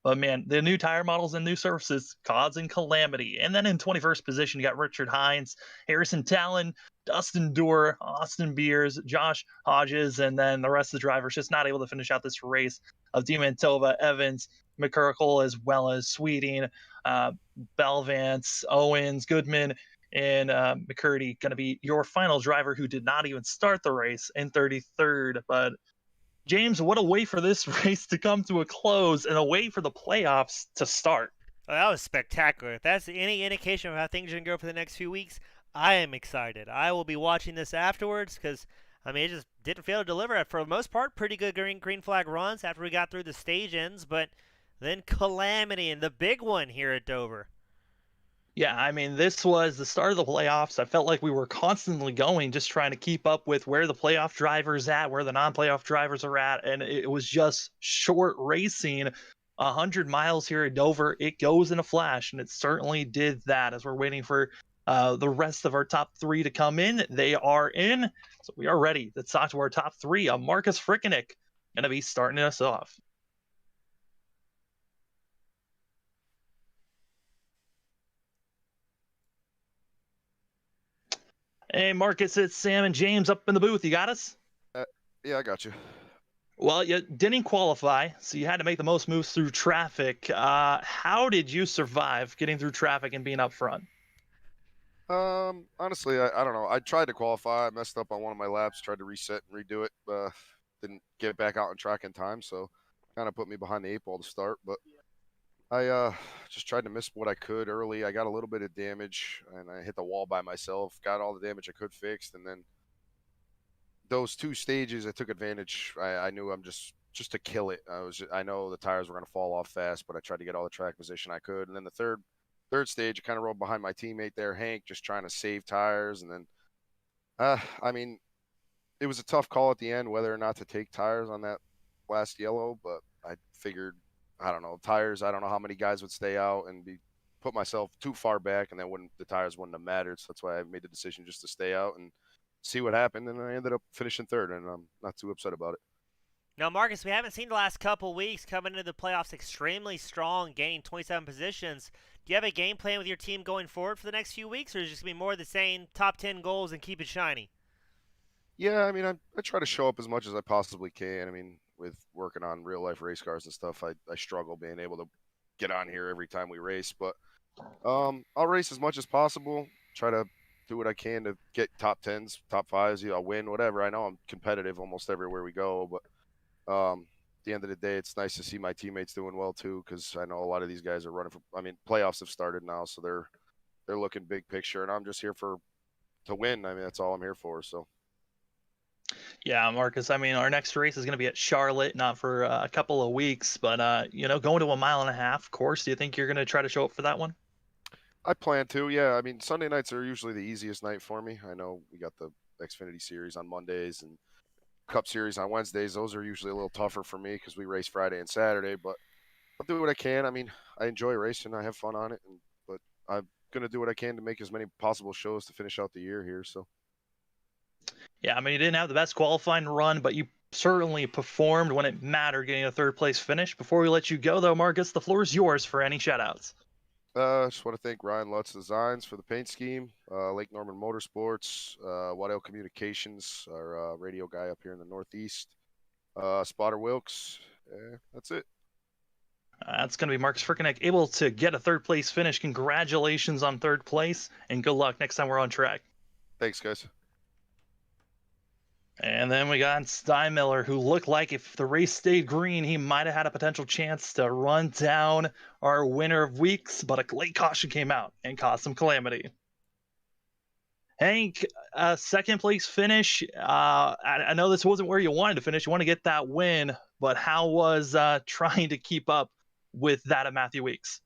But man, the new tire models and new surfaces causing calamity. And then in 21st position, you got Richard Hines, Harrison Talon, Dustin Doer, Austin Beers, Josh Hodges, and then the rest of the drivers just not able to finish out this race of Demantova, Evans, McCurkle, as well as Sweeting, Belvance, Owens, Goodman, and McCurdy going to be your final driver who did not even start the race in 33rd. But James, what a way for this race to come to a close and a way for the playoffs to start. Oh, that was spectacular. If that's any indication of how things are going to go for the next few weeks, I am excited. I will be watching this afterwards because, I mean, it just didn't fail to deliver. For the most part, pretty good green flag runs after we got through the stage ends, but then calamity and the big one here at Dover. Yeah, I mean, this was the start of the playoffs. I felt like we were constantly going, just trying to keep up with where the playoff drivers at, where the non-playoff drivers are at, and it was just short racing. 100 miles here at Dover, it goes in a flash, and it certainly did that. As we're waiting for the rest of our top 3 to come in, they are in, so we are ready. Let's talk to our top 3. Marcus Frickenek going to be starting us off. Hey, Marcus, it's Sam and James up in the booth. You got us? Yeah, I got you. Well, you didn't qualify, so you had to make the most moves through traffic. How did you survive getting through traffic and being up front? Honestly, I don't know. I tried to qualify. I messed up on one of my laps. Tried to reset and redo it. Didn't get back out on track in time, so kind of put me behind the eight ball to start. But I just tried to miss what I could early. I got a little bit of damage, and I hit the wall by myself. Got all the damage I could fixed, and then those two stages, I took advantage. I knew I'm just to kill it. I know the tires were going to fall off fast, but I tried to get all the track position I could. And then the third stage, I kind of rode behind my teammate there, Hank, just trying to save tires. And then, I mean, it was a tough call at the end whether or not to take tires on that last yellow, but I figured, I don't know, tires. I don't know how many guys would stay out and be put myself too far back, and then the tires wouldn't have mattered. So that's why I made the decision just to stay out and see what happened. And I ended up finishing third, and I'm not too upset about it. Now, Marcus, we haven't seen the last couple weeks coming into the playoffs extremely strong, gaining 27 positions. Do you have a game plan with your team going forward for the next few weeks, or is it just going to be more of the same top 10 goals and keep it shiny? Yeah, I mean, I try to show up as much as I possibly can. I mean, with working on real life race cars and stuff, I struggle being able to get on here every time we race, but I'll race as much as possible. Try to do what I can to get top tens, top fives. I'll win, whatever. I know I'm competitive almost everywhere we go, but at the end of the day, it's nice to see my teammates doing well too, because I know a lot of these guys are running for. I mean, playoffs have started now, so they're looking big picture, and I'm just here to win. I mean, that's all I'm here for. So. Yeah, Marcus. I mean, our next race is going to be at Charlotte, not for a couple of weeks, but going to a mile and a half course. Do you think you're going to try to show up for that one? I plan to, yeah. I mean, Sunday nights are usually the easiest night for me. I know we got the Xfinity Series on Mondays and Cup Series on Wednesdays. Those are usually a little tougher for me because we race Friday and Saturday. But I'll do what I can. I mean, I enjoy racing. I have fun on it, but I'm gonna do what I can to make as many possible shows to finish out the year here. So. Yeah, I mean, you didn't have the best qualifying run, but you certainly performed when it mattered, getting a third place finish. Before we let you go, though, Marcus, the floor is yours for any shoutouts. Just want to thank Ryan Lutz Designs for the paint scheme, Lake Norman Motorsports, Waddell Communications, our radio guy up here in the Northeast, Spotter Wilkes. That's it. That's going to be Marcus Frickeneck able to get a third place finish. Congratulations on third place, and good luck next time we're on track. Thanks, guys. And then we got Steinmiller, who looked like if the race stayed green, he might have had a potential chance to run down our winner of weeks, but a late caution came out and caused some calamity. Hank, second place finish. I know this wasn't where you wanted to finish. You want to get that win, but how was trying to keep up with that of Matthew Weeks?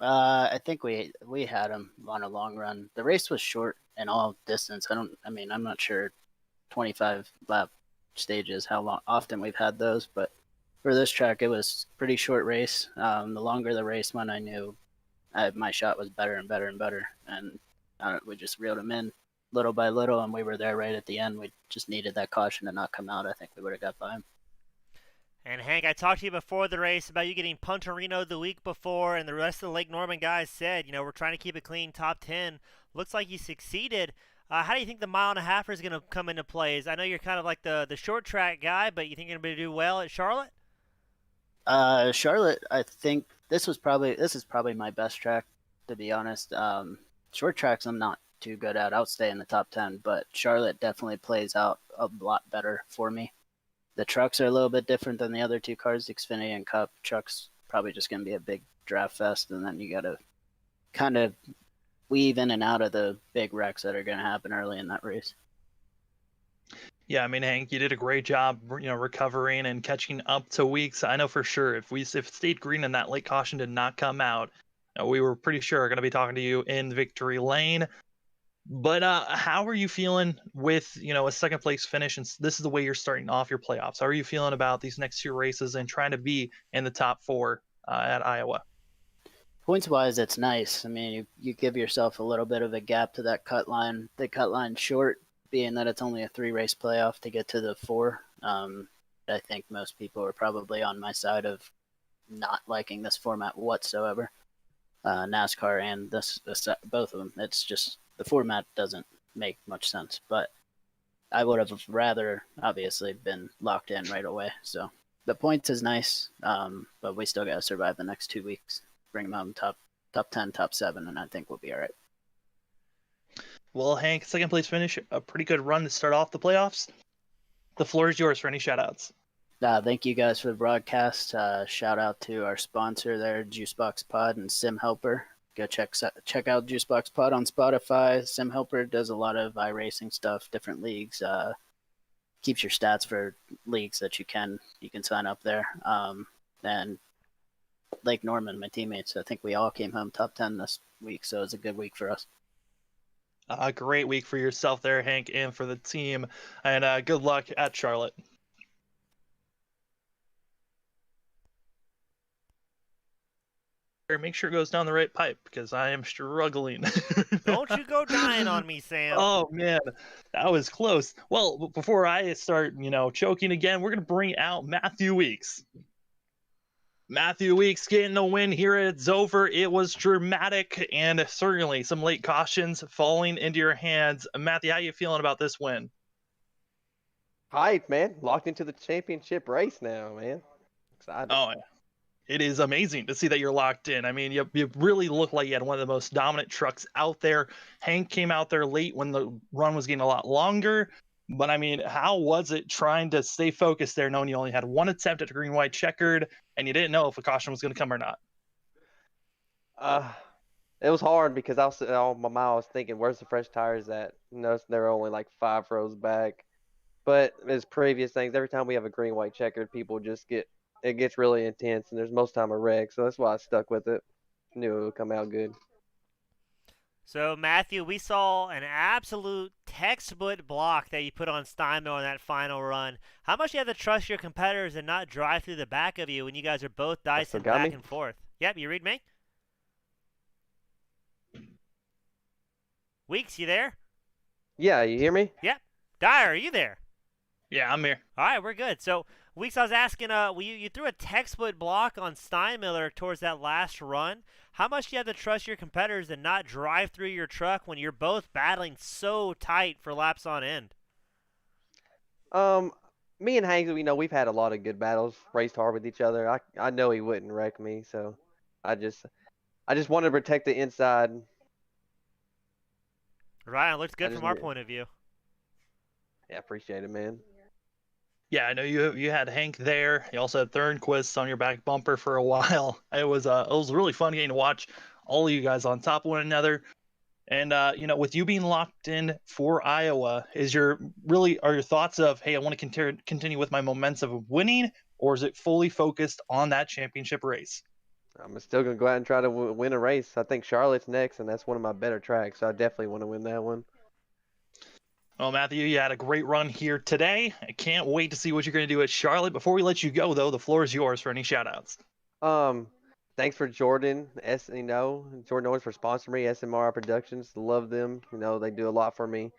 I think we had him on a long run. The race was short in all distance. I'm not sure 25 lap stages how often we've had those, but for this track it was pretty short race. The longer the race went, I knew my shot was better and better and better, and we just reeled him in little by little, and we were there right at the end. We just needed that caution to not come out. I think we would have got by him. And Hank, I talked to you before the race about you getting Punterino the week before, and the rest of the Lake Norman guys said, we're trying to keep it clean, top 10. Looks like you succeeded. How do you think the mile and a half is going to come into plays? I know you're kind of like the short track guy, but you think you're going to do well at Charlotte? Charlotte, I think this is probably my best track, to be honest. Short tracks I'm not too good at. I'll stay in the top 10, but Charlotte definitely plays out a lot better for me. The trucks are a little bit different than the other two cars, the Xfinity and Cup. Trucks probably just going to be a big draft fest, and then you got to kind of weave in and out of the big wrecks that are going to happen early in that race. Yeah, I mean, Hank, you did a great job, recovering and catching up to Weeks. I know for sure if it stayed green and that late caution did not come out, we were pretty sure going to be talking to you in victory lane. But how are you feeling with a second place finish, and this is the way you're starting off your playoffs? How are you feeling about these next two races and trying to be in the top four at Iowa? Points wise, it's nice. I mean, you give yourself a little bit of a gap to that cut line. The cut line short, being that it's only a 3-race playoff to get to the 4. I think most people are probably on my side of not liking this format whatsoever. NASCAR and this both of them. It's just the format doesn't make much sense. But I would have rather obviously been locked in right away. So the points is nice, but we still got to survive the next 2 weeks. Bring them out in top 10, top 7, and I think we'll be all right. Well, Hank, second place finish, a pretty good run to start off the playoffs. The floor is yours for any shout-outs. Thank you guys for the broadcast. Shout out to our sponsor there, Juicebox Pod and Sim Helper. Go check out Juicebox Pod on Spotify. Sim Helper does a lot of iRacing stuff, different leagues. Keeps your stats for leagues that you can sign up there. And Lake Norman, my teammates, I think we all came home top 10 this week, so it was a good week for us. A great week for yourself there, Hank, and for the team. And good luck at Charlotte. Make sure it goes down the right pipe because I am struggling. Don't you go dying on me, Sam. Oh man, that was close. Well, before I start, choking again, we're gonna bring out Matthew Weeks. Matthew Weeks getting the win here at Dover. It was dramatic and certainly some late cautions falling into your hands. Matthew, how you feeling about this win? Hype, man. Locked into the championship race now, man. Excited. Oh, it is amazing to see that you're locked in. I mean, you really look like you had one of the most dominant trucks out there. Hank came out there late when the run was getting a lot longer. But, I mean, how was it trying to stay focused there knowing you only had one attempt at a green-white checkered and you didn't know if a caution was going to come or not? It was hard because I was all my mind I was thinking, where's the fresh tires at? They're only like 5 rows back. But as previous things, every time we have a green-white checkered, people just it gets really intense, and there's most time a wreck. So that's why I stuck with it. Knew it would come out good. So, Matthew, we saw an absolute textbook block that you put on Steinmiller in that final run. How much do you have to trust your competitors and not drive through the back of you when you guys are both dicing back and forth? Yep, you read me? Weeks, you there? Yeah, you hear me? Yep. Dyer, are you there? Yeah, I'm here. All right, we're good. So, Weeks, I was asking, you threw a textbook block on Steinmiller towards that last run. How much do you have to trust your competitors and not drive through your truck when you're both battling so tight for laps on end? Me and Hank, we've had a lot of good battles, raced hard with each other. I know he wouldn't wreck me, so I just wanted to protect the inside. Right, it looks good from our point of view. Yeah, appreciate it, man. Yeah, I know you had Hank there. You also had Thornquist on your back bumper for a while. It was really fun getting to watch all of you guys on top of one another. And with you being locked in for Iowa, are your thoughts of, hey, I want to continue with my momentum of winning, or is it fully focused on that championship race? I'm still gonna go out and try to win a race. I think Charlotte's next, and that's one of my better tracks. So I definitely want to win that one. Well, Matthew, you had a great run here today. I can't wait to see what you're going to do at Charlotte. Before we let you go, though, the floor is yours for any shout-outs. Thanks for Jordan, Jordan Owens for sponsoring me, SMR Productions. Love them. They do a lot for me.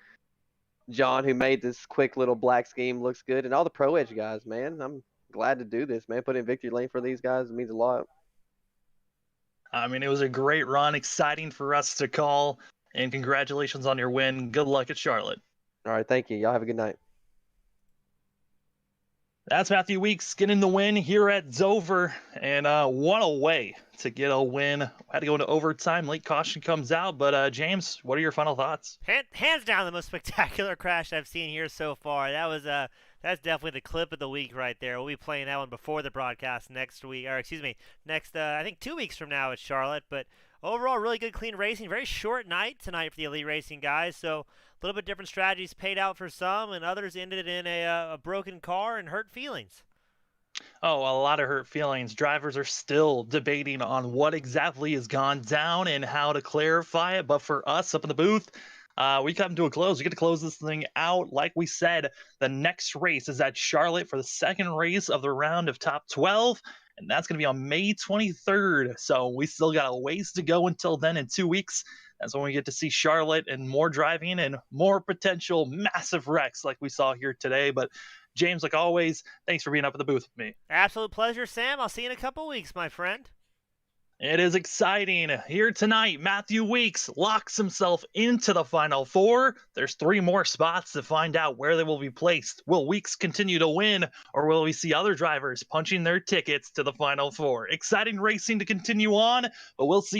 John, who made this quick little black scheme, looks good. And all the Pro Edge guys, man. I'm glad to do this, man. Put in victory lane for these guys. It means a lot. I mean, it was a great run. Exciting for us to call. And congratulations on your win. Good luck at Charlotte. All right, thank you. Y'all have a good night. That's Matthew Weeks getting the win here at Dover. And what a way to get a win. Had to go into overtime. Late caution comes out. But, James, what are your final thoughts? Hands down the most spectacular crash I've seen here so far. That's definitely the clip of the week right there. We'll be playing that one before the broadcast next week. Or, next, I think 2 weeks from now at Charlotte. But overall, really good, clean racing. Very short night tonight for the Elite Racing guys. So, a little bit different strategies paid out for some, and others ended in a broken car and hurt feelings. Oh, a lot of hurt feelings. Drivers are still debating on what exactly has gone down and how to clarify it. But for us up in the booth, we come to a close. We get to close this thing out. Like we said, the next race is at Charlotte for the second race of the round of top 12. And that's going to be on May 23rd. So we still got a ways to go until then in 2 weeks. That's when we get to see Charlotte and more driving and more potential massive wrecks like we saw here today. But James, like always, thanks for being up at the booth with me. Absolute pleasure, Sam. I'll see you in a couple weeks, my friend. It is exciting. Here tonight, Matthew Weeks locks himself into the Final Four. There's 3 more spots to find out where they will be placed. Will Weeks continue to win, or will we see other drivers punching their tickets to the Final Four? Exciting racing to continue on, but we'll see